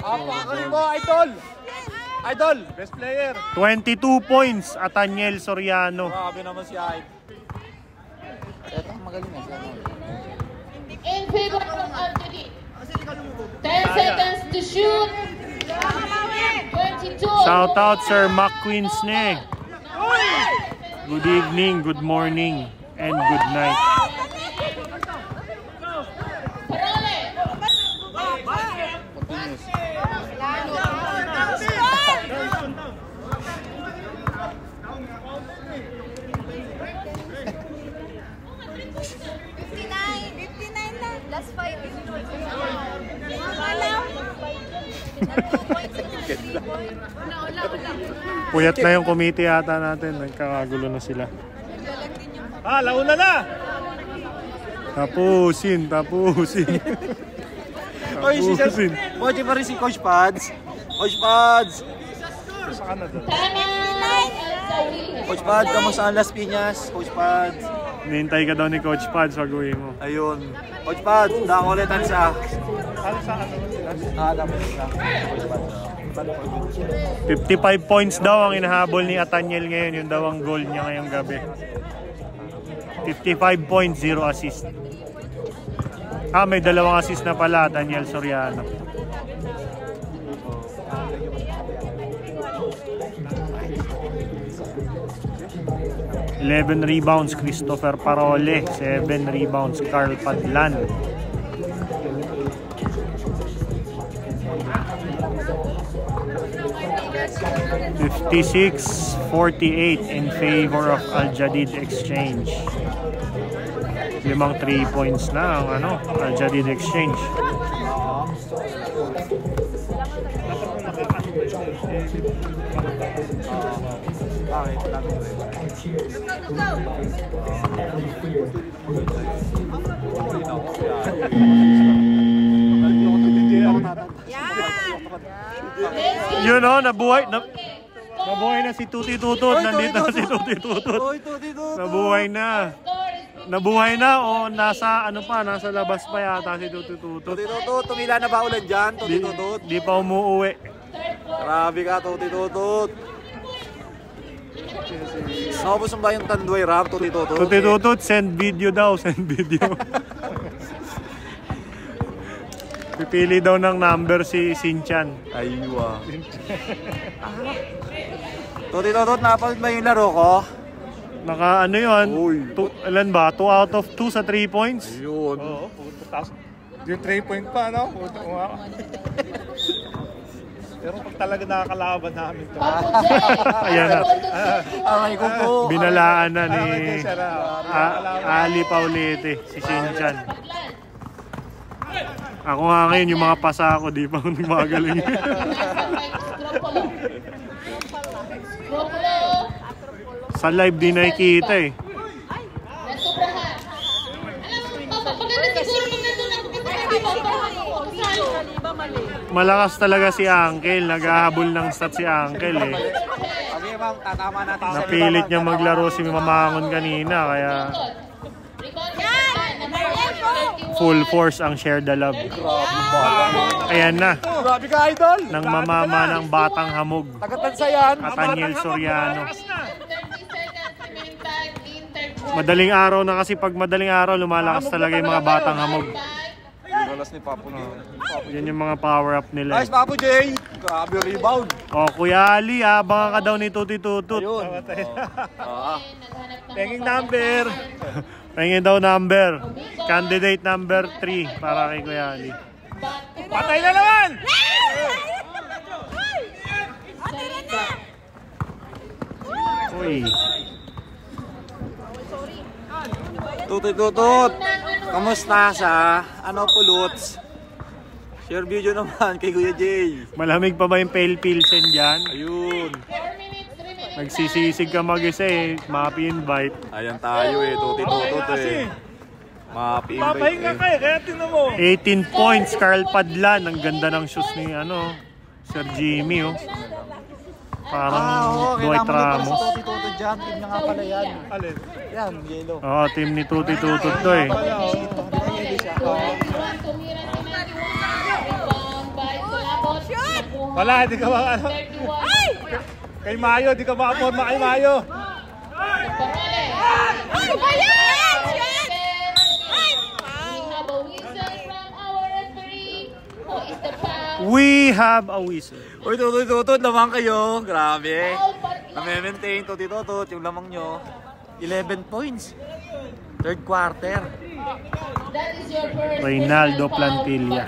Apakali mo, Idol! Idol! Best player. 22 points, Ataniel Soriano. Grabe naman si Idol. Ito, magaling na siya. In favor of Algeria. 10 seconds to shoot. 22. Shoutout Sir Mac Quinsne. Good evening, good morning, and good night. Parole. 59 lang. Last 5 yun. Puyat na yung committee yata natin. Nagkakagulo na sila. Launa na! Tapusin. Oy, si Sir, Boje pa rin si Coach Pads. Coach Pads! Coach Pads, kamusta ang Las Piñas? Coach Pads. Nihintay ka daw ni Coach Pads pag uwi mo. Ayun. Coach Pads, dako ulit ang sa... dapat sa Coach Pads. 55 points daw ang inahabol ni Ataniel ngayon. Yun daw ang goal niya ngayong gabi. 55 points, 0 assist. May 2 assist na pala, Daniel Soriano. ...11 rebounds, Christopher Parole. 7 rebounds, Carl Padlan. ...56-48 in favor of Al Jadid Exchange. 5 3 points na ang Al Jadid Exchange. Yun nabuhay na si Tuti Tutut. Nandito na si Tuti Tutut. Nabuhay na o nasa nasa labas pa yata si Tuti Tutut. Tuti Tutut, tumila na ba ulan dyan? Tuti Tutut. Di pa umuuwi. Grabe ka, Tuti Tutut. Nakapos ba yung Tanduay rap, Tuti Tutut? Tuti Tutut, send video daw, send video. Pipili daw ng number si Sinchan. Aywa. Tuti Tutut, napanood ba yung laro ko? Naka yun? Ilan ba? 2 out of 2 sa 3 points? Ayun. Oo, yung 3 point pa, Pero pag talaga nakakalaban namin to. Ayan na. Ay ko po. Binalaan na ni Ali Paulete, si Sinchan. Ako nga ngayon, yung mga pasa ko, di pa ako nagmagaling. Sa live di nakikita eh. Malakas talaga si Uncle, naghahabol ng stat si Uncle eh. Napilit niya maglaro si Mamangon kanina, kaya full force ang share the love. Ayan na. Grabe ka, idol. Nang mamama ng batang hamog. Tagatansa yan. Ataniel Soriano. Madaling araw na kasi pag madaling araw lumalakas talaga yung mga batang hamog. Galas ni Papo J. Yan yung mga power up nila. Nice, Papo J. Grabe rebound. Kuya Ali, abangan ka daw ni Tuti Tutut. Ayun. Penging number. Pengin daw number. Candidate number 3 para kay Kuya Ali. Patay na naman! Uy. Tuti Tutut. Kamusta sa puluts? Share video naman kay Kuya Jay. Malamig pa ba yung pale pilsen dyan? Ayun. Nagsisisig ka mag-isa eh. Mapi-invite. Ayan tayo Tuti Tutut eh. Mapi-invite Papahinga ka kaya tinan mo. 18 points, Carl Padlan. Ang ganda ng shoes ni Sir Jimmy Parang Dwight Ramos. Tuti Tutut dyan. Team niya nga pala yan. Alin? Yan, yellow. Team ni Tuti Tutut to eh. Wala, hindi ka kay Mayo, di ka makaporma kay Mayo. We have a whistle. Uy, Tuti Tutut, lamang kayo. Grabe. Na-maintain, Tuti Tutut, yung lamang nyo. 11 points. Third quarter. Reynaldo Plantilla.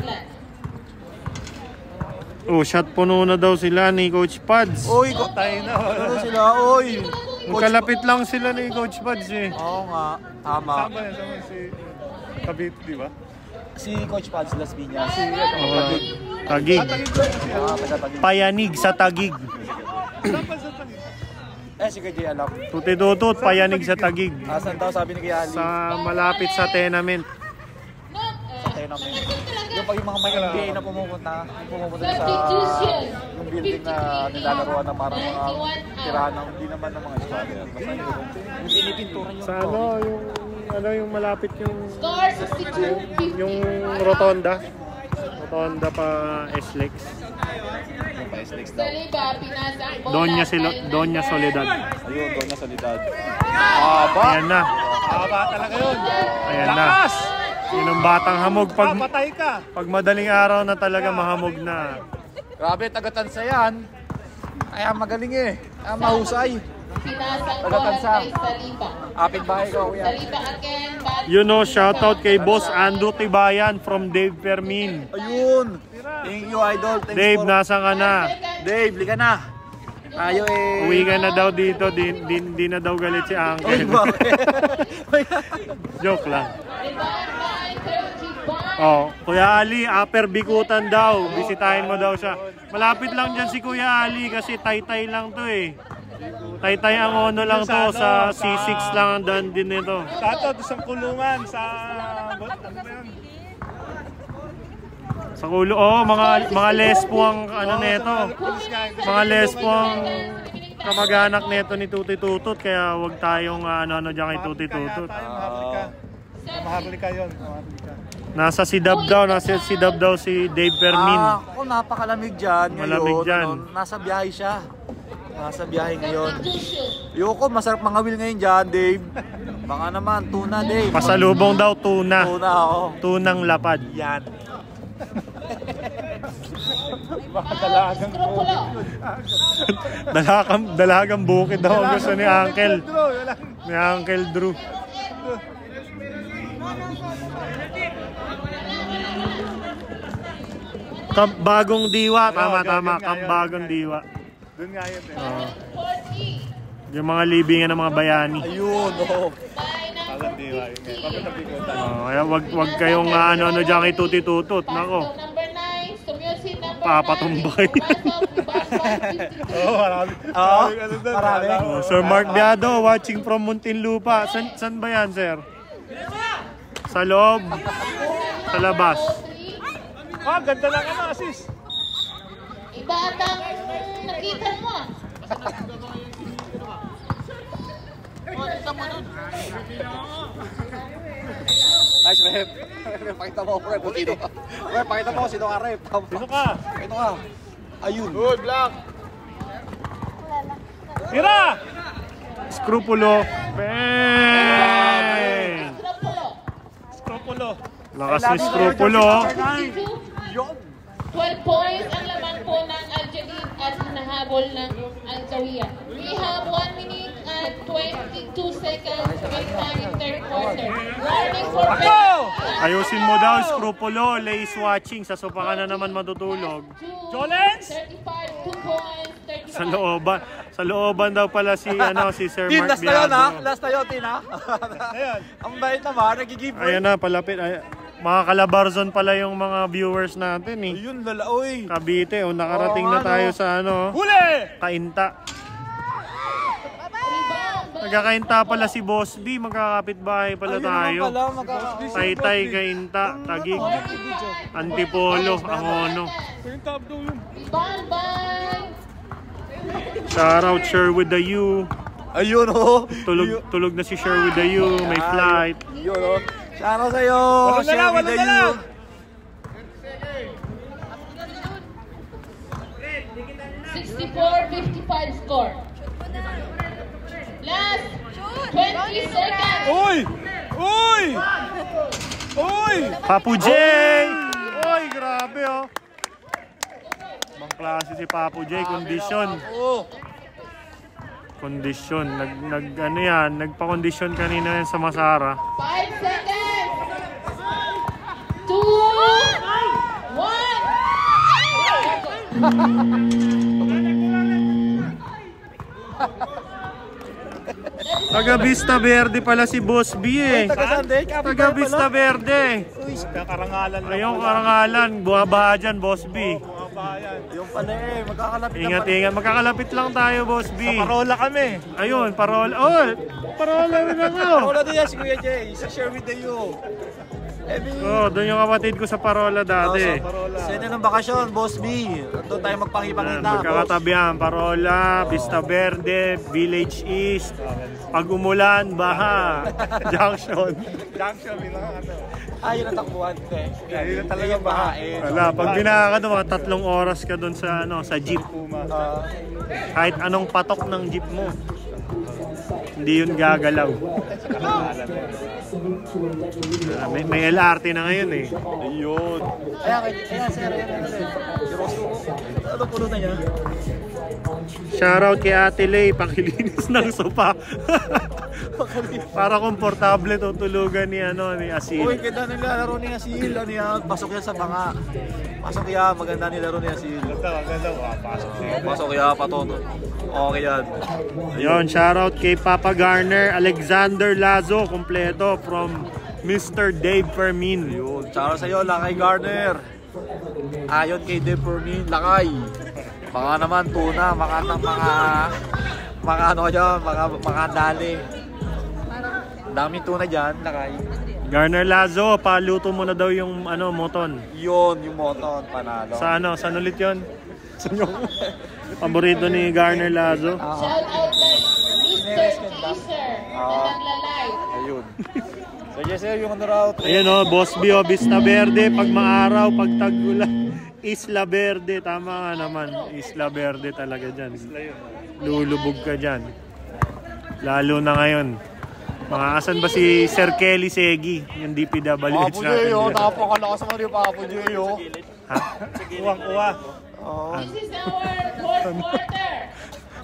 Shot puno na daw sila ni Coach Pads. Uy, tayo na. Ano sila? Uy. Magkalapit lang sila ni Coach Pads eh. Oo nga, tama. Saan ba yan? Saan ba si Cavite, di ba? Si Coach Pads Las Piñas. Si Tagig. taga-Tagig. Payanig sa Tagig. Saan ba sa Tagig? Si KJ alam. Tututut, payanig sa Tagig. Asan daw sabi ni Kuya Ali? Sa malapit sa tenement. Sa tenement. Yung pag yung mga may NBA na pumupunta sa yung building na nilalaruan ng parang mga tirahan ng hindi naman ng mga squadron. Basta yung pinipintura yung yung malapit yung Score 62-50. yung rotonda. Rotonda pa SLEX. yung pa-SLEX daw. Saliba, pinasa ang bola. Doña Soledad. Ayun, doon na salidad. Aba! Ayan na. Haba talaga yun. Ayan na. Lakas! Yun ang batang hamog. Papatay ka. Pag madaling araw na talaga mahamog na. Grabe, taga-tansa yan. Kaya magaling eh. Kaya mahusay. Pinasa ang bola Taga-tansa. kay Saliba. Apit bahay ko, kuya. Saliba again. Back You know, shoutout kay Boss Andrew Tibayan from Dave Fermin. Ayun! Thank you, idol. Thanks Dave, for... nasa ka na? Dave, lika na. Tayo eh. Uwi ka na daw dito. Di na daw galit si Uy, Uncle. bakit? Joke lang. rebound by 35. Oh, Kuya Ali, Upper Bikutan daw. Bisitahin mo daw siya. Malapit lang dyan si Kuya Ali kasi Taytay lang to eh. Taytay ang ono lang to. Sa C6 lang ang daan din nito. Tato, isang kulungan sa... Ano ba yan? Sa kulo, mga lespo ang ano nito. Mga lespo ang kamag-anak nito ni Tuti Tutut. Kaya wag tayong ano dyan kay Tuti Tutut. Mahabli ka yun. Mahabli ka. Nasa Sidab daw si Dave Fermin. Ako napakalamig dyan ngayon. Malamig dyan. Nasa biyahe siya. Nasa biyahe ngayon. Yoko, masarap mangawil ngayon dyan, Dave. Baka naman, tuna, Dave. Pasalubong daw tuna. Tuna, ako. Tunang lapad. Yan. Baka dalagang Skrupulo. Dalagang bukid daw ang gusto ni Uncle. Ni Uncle Drew. Bagong diwa, tama. Bagong diwa. Doon nga yun eh. 40. Yung mga libingan ng mga bayani. Ayun, oh. By number Parang diwa yun eh. Bakit nabigutan? Kaya wag kayong ano dyan kay Tuti Tutut. Nako, number 9. Sumyosin number 9. papatumbay. Oo, marami. Oo, Ano doon? marami. Oh, Sir Mark Biado watching from Muntinlupa. San ba yan, sir? Sa loob? Sa labas? Ah, ganda lang ano, assist. Iba atang nakita mo ah. Nice, rep. Pakita mo, rep. Sino ka? Rep, pakita mo, sino ka, rep. Sino ka? Ito ka. Ayun. Good, Black. Tira! Skrupulo. Bang! Skrupulo. Skrupulo. Lakas ni Skrupulo. 12 points ang laman po ng Al-Jadid at nahabol ng Al-Zawiya. We have 1 minute and 22 seconds time in third quarter. Warning for Ayusin mo daw, Skrupulo. Lace watching. Sa sopa ka na naman matutulog. Jolens! 35, 2 points, 35. Sa looban daw pala si Sir Tin, Mark last na yun, ha? Biado. Last na yun, Tin, ha? Ayun. Ang bait naman, nag-give Ayan na, palapit. Mga Calabarzon pala yung mga viewers natin eh. Ayun, lalaoy. Cavite, nakarating na tayo sa Huli! Kainta. Rebound. Nagkakainta pala si Boss B, magkakapit bahay pala tayo. Taytay, Kainta, Tagig, Antipolo, Angono. Yung top daw yun. Rebound by Shoutout Sherwood the U. Ayun, oh. Tulog na si Sherwood the U, may flight. Ayun, oh. Shoutout sa'yo. Wala na lang, wala na lang. 64-55 score. Last 20 seconds. Uy! Uy! Uy! Papu J! Oy, grabe oh. Ibang klase si Papu J, kondisyon. Kondisyon, nagpa-kondisyon kanina yan sa Masara. 5 seconds. 2, 1. Taga Vista Verde pala si Boss B eh. Taga Vista Verde. Karangalan lang. Ayun, karangalan. Buhabaha dyan, Boss B. Yung pala eh, magkakalapit Ingat, ingat. Magkakalapit lang tayo, Boss B. Sa Parola kami. Ayun, parola. Oh, parola rin ako. Parola din yan si Kuya Jay. Share with you. Oh, doon yung kapatid ko sa parola dati. Sino ng bakasyon, Boss B? Doon tayo magpangipangita. Magkakatabihan, Parola, Vista Verde, Village East. Pag umulan, Baha, Junction. Junction, bilang ano. Yun ang takbuhan. Yun ang talagang bahain. Wala, pag binaka ka doon, mga 3 oras ka doon sa, sa jeep. Kahit anong patok ng jeep mo, hindi yun gagalaw. May LRT na ngayon eh. Ayun. Kaya sir, ano puno na niya? Shoutout kay Ate Lay, pakilinis ng sopa. Para komportable tutulugan ni Asil. Uy, ganda nilalaro ni Asil. Ano yan? Pasok yan sa banga. Pasok yan, maganda nilaro ni Asil. Ganda, pasok siya. Pasok yan, patoto. Okay yan. Ayun, shoutout kay Papa Garner, Alexander Lazo, kompleto from Mr. Dave Fermin. Ayun, shoutout sa'yo, Lakay Garner. Ayon kay Dave Fermin, Lakay. Baka naman tuna, mga ano dyan, mga dali. Daming tuna dyan, Lakay. Garner Lazo, paluto mo na daw yung moton. Yun, yung moton, panalo. Saan ulit yun? Saan yung paborito ni Garner Lazo? Shout out kay Mr. Chaser na nagla-live. Ayun. So yes sir, yung raw. Ayan Boss B, Vista Verde, pag maaraw, pag tag-ulan, Isla Verde, tama nga naman, Isla Verde talaga dyan. Lulubog ka dyan. Lalo na ngayon. Mga asan ba si Sir Kelly Segi, yung DPWH natin? Napakalakas naman yung Papo J, Ha? Uwang-uwa. This is our fourth quarter.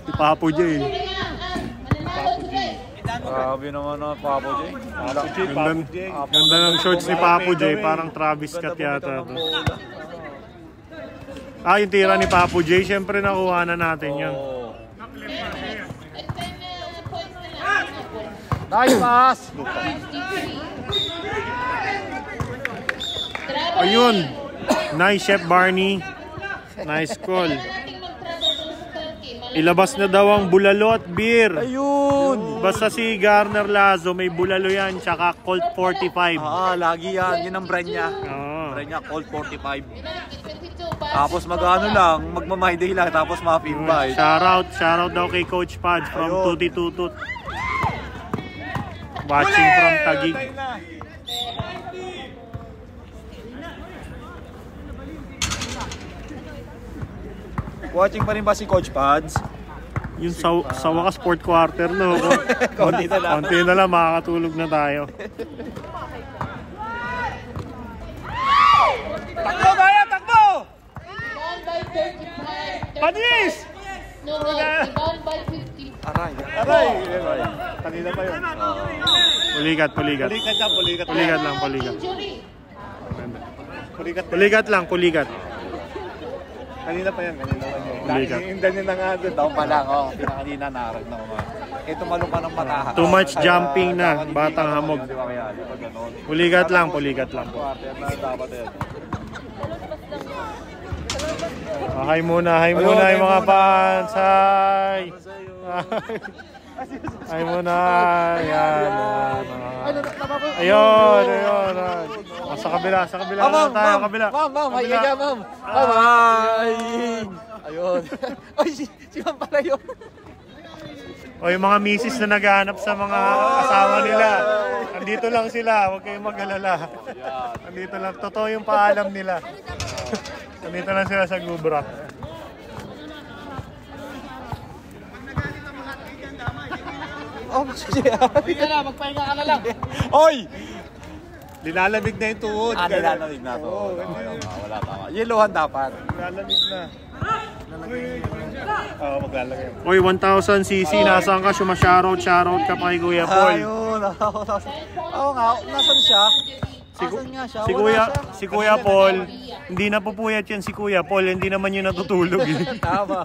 Si Papo J. Mananalo today. Grabe naman ang Papo J. Ganda ng shorts ni Papo J, parang Travis Scott yata. Yung tira ni Papo J, syempre nakuha na natin yun. Nice pass! Ayun! Nice Chef Barney. Nice call. Ilabas na daw ang bulalo at beer. Ayun! Basta si Garner Lazo, may bulalo yan, tsaka Colt 45. Lagi yan. Yun ang brand niya. Brand niya, Colt 45. Tapos lang, magmamahidi lang, tapos ma-invite. Shoutout daw kay Coach Pads from Tuti Tutut. Watching from Taguig. Watching pa rin ba si Coach Pads? Yung sa wakas sport quarter, no? Konti na lang. Konti na lang, makakatulog na tayo. Takbo, Gaya! Takbo! Down by 35. Panis! No, down by 50. Aray. Kanina pa yun. Puligat. Puligat lang. Injury. Puligat. Kanina pa yan. Puligat. Hindan niya na nga doon. Taon pa lang, Pinakanina narag na mga. Tumalo pa ng matahan. Too much jumping na, batang hamog. Puligat lang. Hi muna yung mga fans. Hi muna. Ayun. Sa kabila na tayo, kabila. Ma'am, ma'am. Bye. Ayun. Ay, si ma'am pala yun. O yung mga misis na naghahanap sa mga asawa nila. Andito lang sila, huwag kayong mag-alala. Andito lang, totoo yung paalam nila. Andito lang sila sa Gubra. Magpahinga ka na lang. Oy! Nilalamig na yung tuhod. Nilalamig na to. Wala tama. Yelohan dapat. Nilalamig na. Maglalagay. Oy, 1000cc, nasaan ka? Shoutout ka pa kay Kuya Paul. Ayun. Oo nga, nasan siya? Asan nga siya? Si Kuya Paul, hindi na pupuyat yan si Kuya Paul, hindi naman yun natutulog. Tama.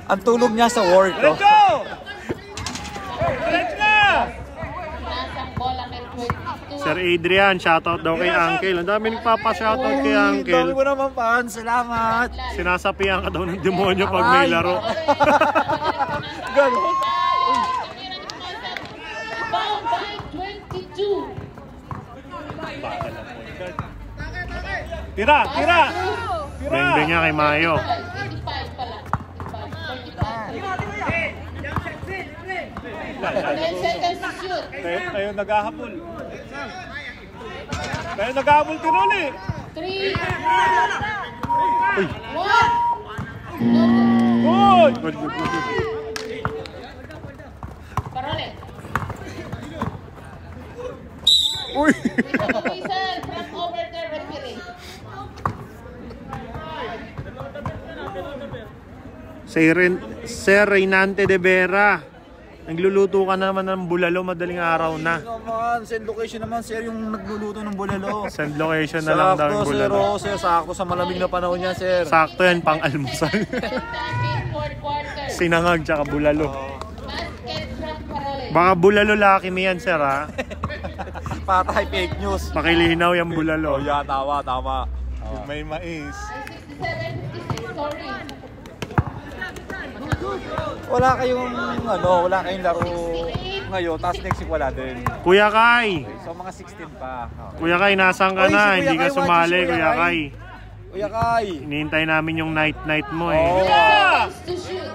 Ang tulog niya sa work. Oh. Diretso! Diretso na! Nasang bola kay 22. Sir Adrian, shoutout daw kay Uncle. Ang dami nagpapa-shoutout kay Dami Uncle. ko naman fans. Salamat. Sinasapian ka daw ng demonyo pag may laro. Ganon. Bound by 22. Tira! Tira! Tira! Beng-beng niya kay Mayo. 85 pala. 10 seconds to shoot. Tayo naghahabol. Tayo naghahabol tinuli. 3, Uy! 1. Good! Good, good, good, good. Parole. Uy! With a whistle from over the referee. Sir Reynante de Vera, nagluluto ka naman ng bulalo madaling araw na. Naman, send location naman sir yung nagluluto ng bulalo. Send location na lang daw yung Sakto sir, bulalo. oh, sir. Sakto sa malamig na panahon niya sir. Sakto yan, pang almusal. Fourth quarter. Sinangag tsaka bulalo. Basket from Parole. Baka bulalo laki mo yan, sir, ha? Patay fake news. Pakilinaw yung Oh, bulalo. yeah, tama, tama. May mais. 67-56, sorry. Wala kayong laro ngayon, tapos next week wala din. Kuya Kai! So mga 16 pa. Kuya Kai, nasan ka Oy, si na? Kuya Hindi ka Kai, sumali, watch si Kuya Kuya Kai. Kai. Kuya Kai. Hinihintay namin yung night-night mo, eh. Oh. Seconds to shoot.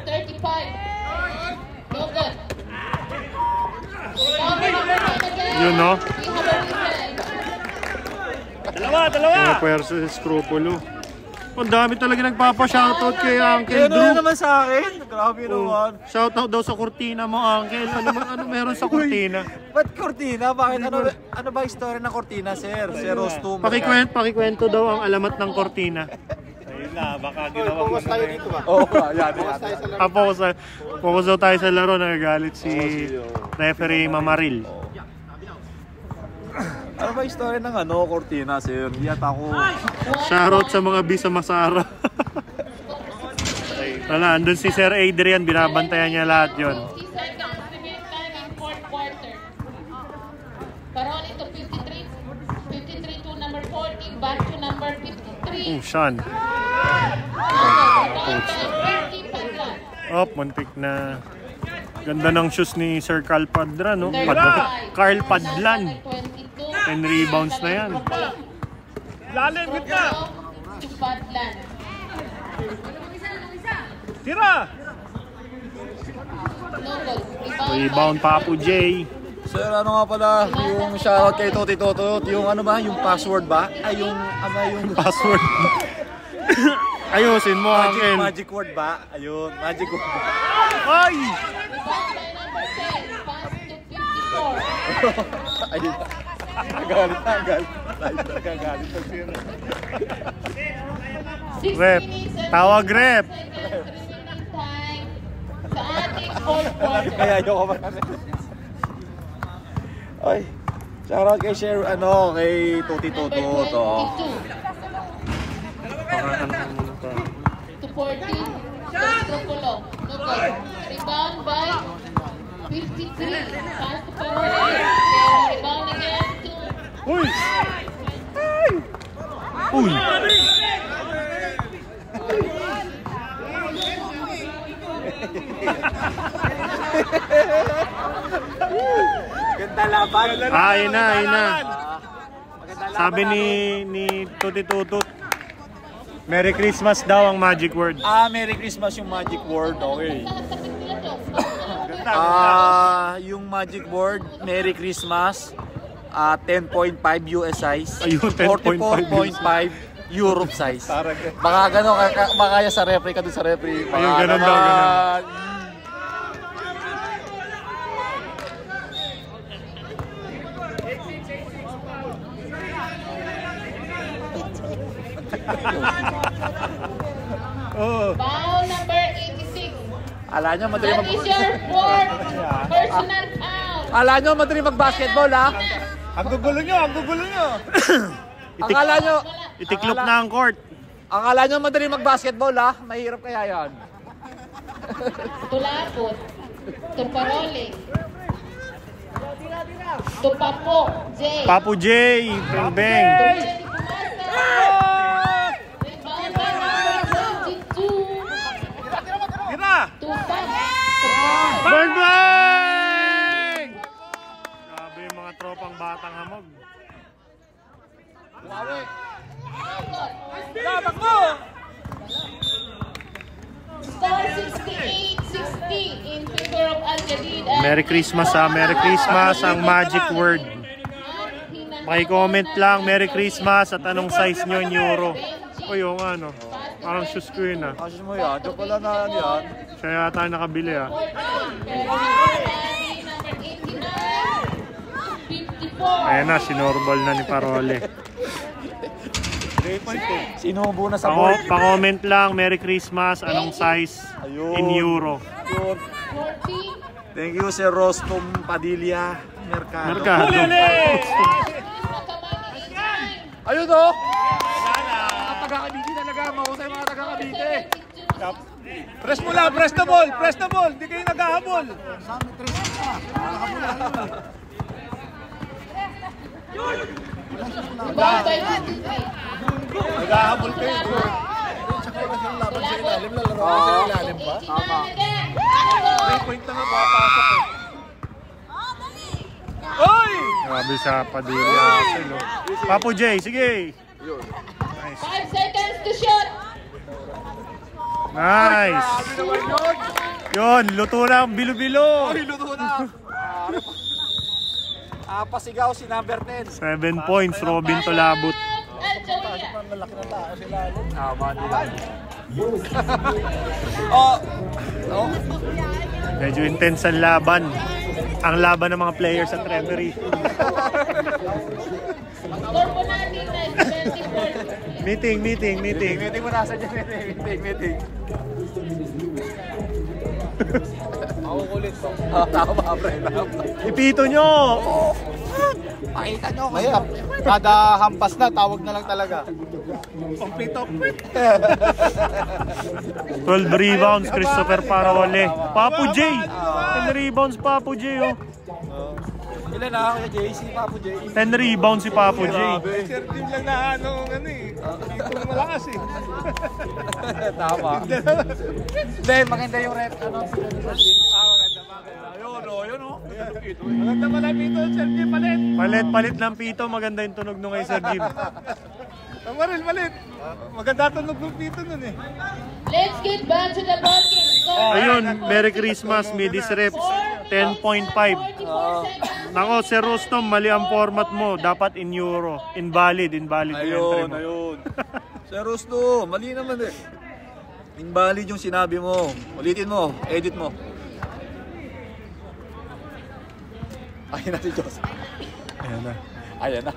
35. No good. Number 9 again. Yun, no? We have a whistle. Dalawa! Dalawa! Mga pwersa sa Scrupolo. Ang dami talaga nagpapa-shoutout kay Uncle Kaya Drew. naman sa akin. Grabe naman. Shoutout daw sa kurtina mo, Uncle. Ano meron sa kurtina? Ba't kortina? Bakit? Ano ba yung story ng kortina, sir? Sir Rostum. Pakikwento daw ang alamat ng kortina. Ayun na, baka ginawa ko na rin. Oo, yan. Focus daw tayo sa laro. Nagagalit si referee Mamaril. Ano ba yung story ng kortina, sir? Yat ako. Shoutout sa mga bisa Masara. Wala, andun si Sir Adrian. Binabantayan niya lahat yon. 50 seconds remaining time in fourth quarter. Parole to 53. 53 to number 40. Back to number 53. Sean. Oh, muntik na. Ganda ng shoes ni Sir Carl Padran, no? Carl Padlan. 10 rebounds na yan. Lalim, gitna! To Padlan. Tira! No good. Rebound, Papu J. Sir, ano nga pala yung shoutout kay Toti Toto? Yung yung password ba? Ay, yung Password. Ayusin mo, Uncle. magic word ba? Ayun, magic word ba? Ay! Rebound by number 10. Pass to 54. Ayun. Nagalit na, nagagalit na sir. 6 Rep. minutes and Tawag rep. 6 seconds remaining time sa ating fourth quarter. Kaya ayoko ba kasi. Ay, shoutout kay Sher, kay Toti Toto. Number To. 22 to 14. Stropolo. No good. Rebound by 53. Pass to Parole. Rebound again to Uy! Uy! Ganda laban. Ayun na, ayun na. Sabi ni Tuti Tutut, Merry Christmas daw ang magic word. Merry Christmas yung magic word. Okay. tapit nila to. Yung magic word, Merry Christmas. 10.5 US size. Ayun, 10.5 44.5 Europe size. Baka gano'n, baka kaya sa refri ka dun sa refri. Ayun, ganun daw, ganun. Foul number 86. Ala nyo, madali That is your fourth personal foul. Ala nyo, madali mag-basketball, ha? Ang gugulo nyo, ang gugulo nyo! Akala nyo, Itiklop na ang court. Akala nyo madali mag-basketball ha? Mahirap kaya yan. Tulapot. Tuparole. Tupapo. J. Papu J, Beng Beng. Rebound by number 22. Tira! Tupak. Beng Beng! Grabe yung mga tropang batang hamog. Score 68-60 in favor of Al-Jadid. Merry Christmas ha, Merry Christmas ang magic word. Paki-comment lang, Merry Christmas at anong size nyo in euro. O yung ano, parang shoes ko yun ha. Asus mo yan, joke pala na yan. Siya yata nakabili ha. Ayan na, sinormal na ni Parole. Sinubo na sa board. Pa-comment lang, Merry Christmas, anong size in euro. Thank you Sir Rostom Padilla Mercado. Ayun o! Mga taga-Cavite talaga, mahusay mga taga-Cavite. Press mo lang, press the ball, press the ball. Hindi kayo naghahabol. Naghahabol kayo. May point na nga papasok eh. Oy! Grabe sa Padilla. Papu J, sige. 5 seconds to shoot. Nice. Yun, luto na ang bilo-bilo. Ay, luto na. Pasigaw si number 10. 7 points, Robin Tolabut. Tama nila. Oh. Medyo intense ang laban. Ang laban ng mga players at referee. Score po natin na 24. Meeting. Meeting mo nasa dyan. Meeting. Ako kulit to. Tama, pre. Ipito nyo! Pakita nyo. Mahirap. Kada hampas na, tawag na lang talaga. Complete off. 12 rebounds, Christopher Parole. Papu J! 10 rebounds, Papu J. Oh. Ilan na ako JC, Papu J. 10 rebounds si Papu J. Sir Tim lang na ano eh. Dito malakas eh. Tama. Hindi, maganda yung red. Ano? Maganda. Ayun o. Maganda pala pito, Sir Tim, palit. Palit ng pito, maganda yung tunog nung kay Sir Jim. Tama rin, palit. Maganda tunog ng pito nun eh. Let's get back to the ball game. Score. Ayun, Merry Christmas, Midis Reps, 10.5. 44 seconds. Nako, Sir Rostom, mali ang format mo. Dapat in euro. Invalid yung entry mo. Ayun. Sir Rusto, mali naman eh. Invalid yung sinabi mo. Ulitin mo, edit mo. Ayun na si Diyos. Ayan na. Ayan na.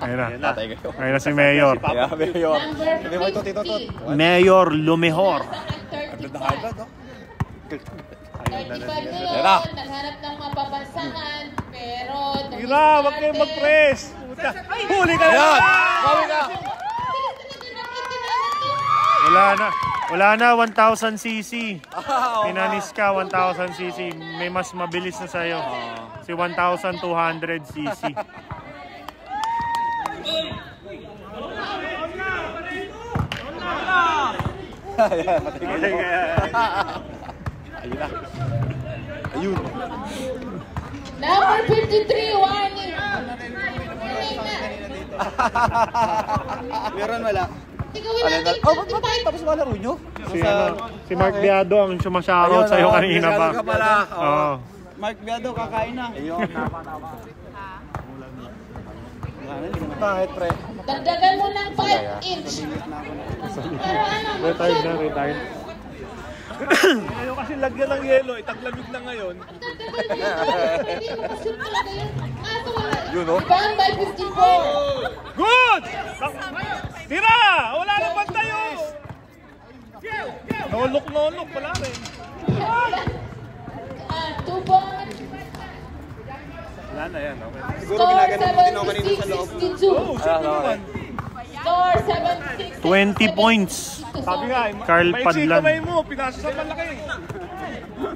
Tatay kayo. Ayan na si Mayor. Kaya Mayor. Number Hindi mo ito, Tito Tot. 50. Mayor Lumehor. 35 na yun, naghanap ng mapapansakan, pero... Tira, wag kayong mag-press. Huli ka Ayan! na! Gawin ka! Wala na, 1,000 cc. Pinanis ka, 1,000 cc. May mas mabilis na sa'yo. Si 1,200 cc. Ayan, matigil mo. Ayun na. Ayun. Number 53, warning. Meron wala. Tigawin natin Tapos malaro nyo? Si Mark Biado ang sumasyarot sa'yo kanina pa. Ka pala. Oo. Mark Biado, kakain na. Ayun, tama. Bakit, pre? Dagdagan mo ng 5 inch. Pero ano, Retired. Ngayon kasi lagyan ng yelo, itaglamig na ngayon. hindi mo kasi talaga yun. Kaso wala. Yun, no? Rebound by 54. Good! Tira! Wala na ba tayo? Nolok pala rin. 2 points. Wala na yan, okay. Score 76-62. Sino naman? Score 76. 20 points. Sabi nga, Carl maiksi Padlan. kamay mo, pinasa sa malaki.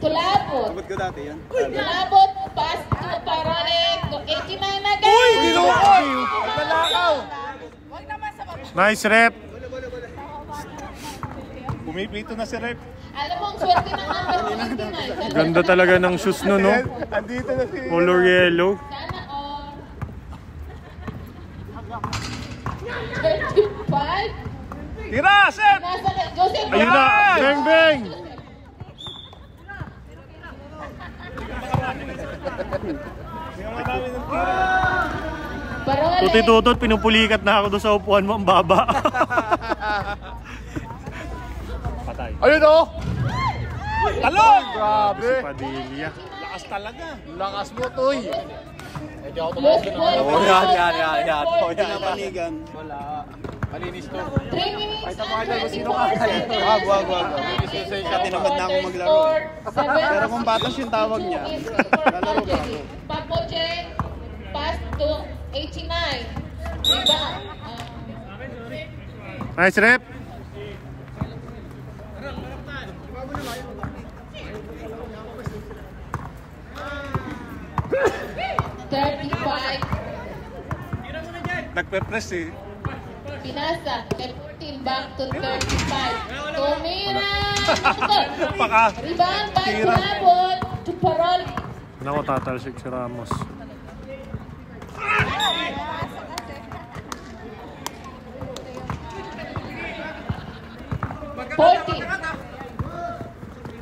Tulabot. Abot ko dati yan. Tulabot. Pass to Parole. To 89 again. Uy, dinukot! Nalakaw! Nice rep. Pumipito na si Rep. Alam mo, ang swerte ng number 29. Ganda talaga ng shoes no, no? Andito na si... Color yellow. Sana all. 35. Tira, Sep! Nasa na, Joseph. Ayun na. Bang, bang. Parole. Tuti-tutot, pinupulikat na ako doon sa upuan mo. Ang baba. Patay. Ayun o! Talon! Grabe! Padilla. Lakas talaga. Lakas mo, Toy! Medyo ako Lost tumakas ball. Oh, yan. Oh, yan. Pinapanigan. Wala. Malinis to. 3 minutes Ay, tama and kayo, sino 34 ka? seconds. Wag. Siya tinamad na ako maglaro. Pero kung batas yung tawag niya, lalaro ba ako? Papoche, pass to 89. Diba? Nice rep. Nagpe-press eh. Pinasa, 15 back to 35. Tumira! Paka. Rebound by Tira. Tulabot to Parole. Nako, tatalsik si Ramos.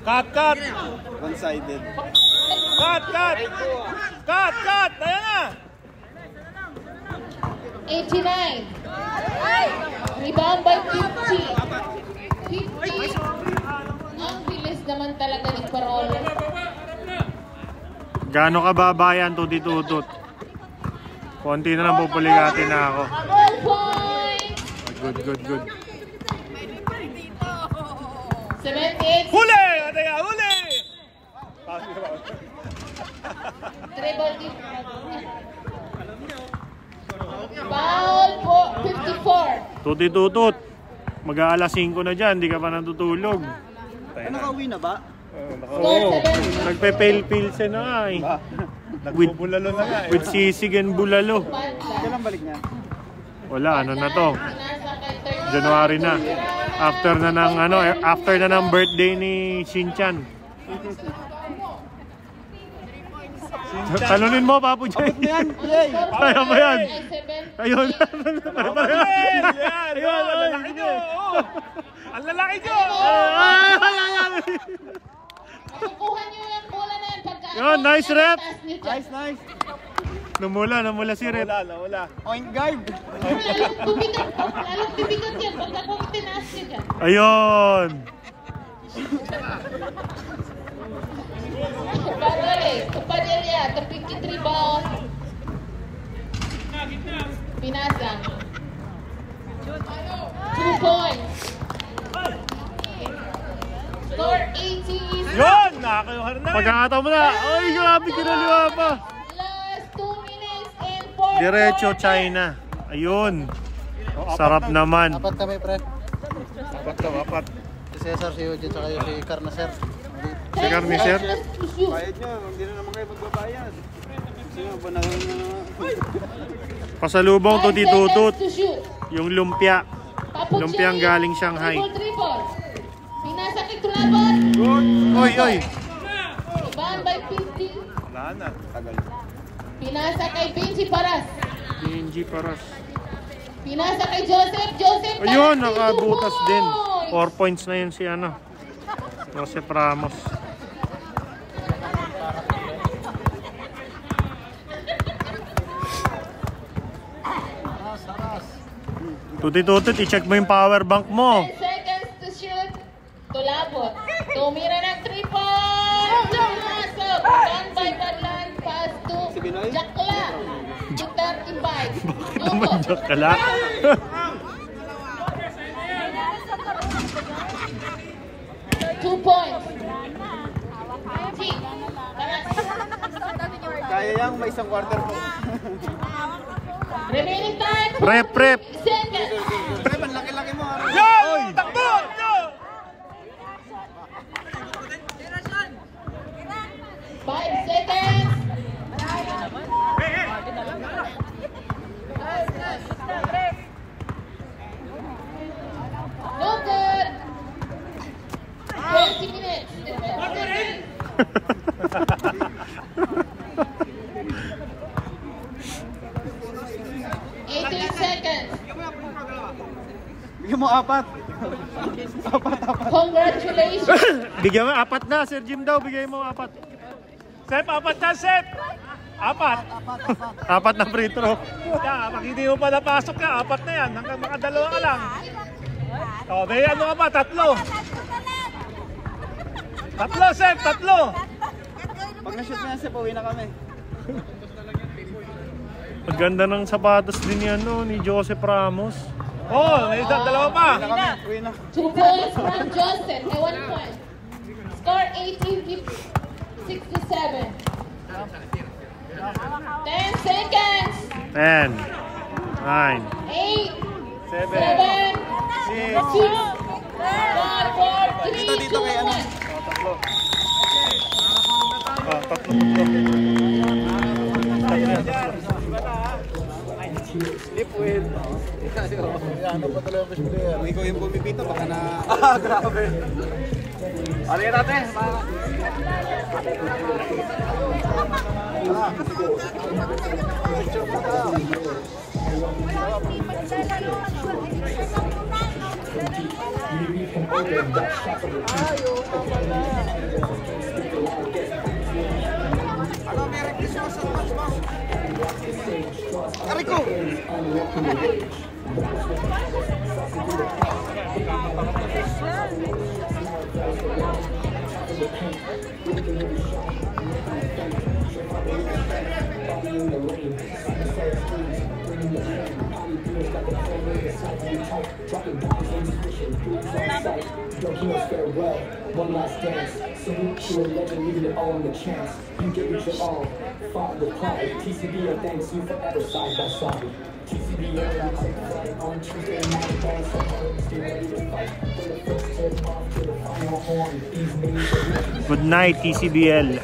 Cut! One-sided. Cut! Ayan na! 89. Rebound by 50. 50. Ang bilis naman talaga ni Parole. Gaano kababayan, tuti-tutot? Konti na lang pupuligatin na ako. All point. Good. 78. Huli! Ataya, huli! Treble deep. Foul po 54. Tuti-tutot. Mag-aalas 5 na dyan, di ka pa natutulog. Nakauwi na ba? Score 70. Nagpe-pale-pilsen na nga eh. Nagbubulalo na nga eh. With sisig and bulalo. Kailan balik niya? Wala, ano na to? Pinasa kay 30. January na. After na ng birthday ni Shinchan. Talunin mo, Papu Jay. Kaya mo yan. Ayun. Yan! Ang lalaki nyo! Ang lalaki nyo! Kukuha niyo yung bola na yan pagka... Yun, nice rep. Nice. Namula si Rep. Nawala. Point guard. Lalong bibigat yan pag nakuha tinaas niya dyan. Ayun. Parole, Tupadilla, to 53 ball. Pinasa. 2 points. Score 80. Yun! Nakakayuhan na. Pagkakataon mo na. Ay, grabe, kinaliwa pa. Last 2 minutes and 4 Diretso China. Ayun. Sarap naman. Apat kami, pre. Apat. Si Cesar, si Eugene, saka si Carna, sir. Si Carnicer. Bayad nyo, hindi na naman kayo magbabayad. Sino ba na Pasalubong tuti-tutut. to shoot. Yung lumpia. Papuchi. Lumpiang galing Shanghai. Triple. Pinasa kay Tulabot. Oy. Rebound by 50. Wala na. Tagal. Pinasa kay Benji Paras. PNG Paras. Pinasa kay Joseph. Joseph. Ayun, Paras, nakabutas 2 din. points. 4 points na yun si Joseph Ramos. Tuti-tutit, i-check mo yung power bank mo. 10 seconds to shoot. Tulabot. Tumira ng 3 points. Pumasok. Run by Badlan. Pass to Jakla. To 35. Tumanjak ka lang. 2 points. Kaya yan, may isang quarter po. Remaining time. Prep. 40 seconds. Bigyan mo 4. Congratulations. Bigyan mo 4 na, Sir Jim daw. Bigyan mo 4. Sep, 4 dyan, Sep! 4. 4 na free throw. Kaya, pag hindi mo pa napasok ka, 4 na yan. Hanggang makadalawa ka lang. O, may ano ka pa? 3. 3, Sep, 3. Pag na-shoot na yan, Sep, uwi na kami. Ang ganda ng sapatos din yan, no, ni Joseph Ramos. Oh, may dalawa pa. Uwi na. 2 points from Justin. May 1 point. Score 18-67. 10 seconds. 10, 9, 8, 7, 6, 5, 4, 3, 2, 1. Ah, 3. Slip wheel. Ano pa talaga best player? Kung ikaw yung bumipito, baka na... Grabe. Alin natin. Ano, Merry Christmas at Christmas. Ariko! One last dance, salute to a legend, leaving it all on the chance. You get what you're all, fought with pride. TCBL thanks you forever side by side. TCBL on Tuesday night, dance on Wednesday, ready to fight. For the first tip off to the final horn. These names are Good night, TCBL.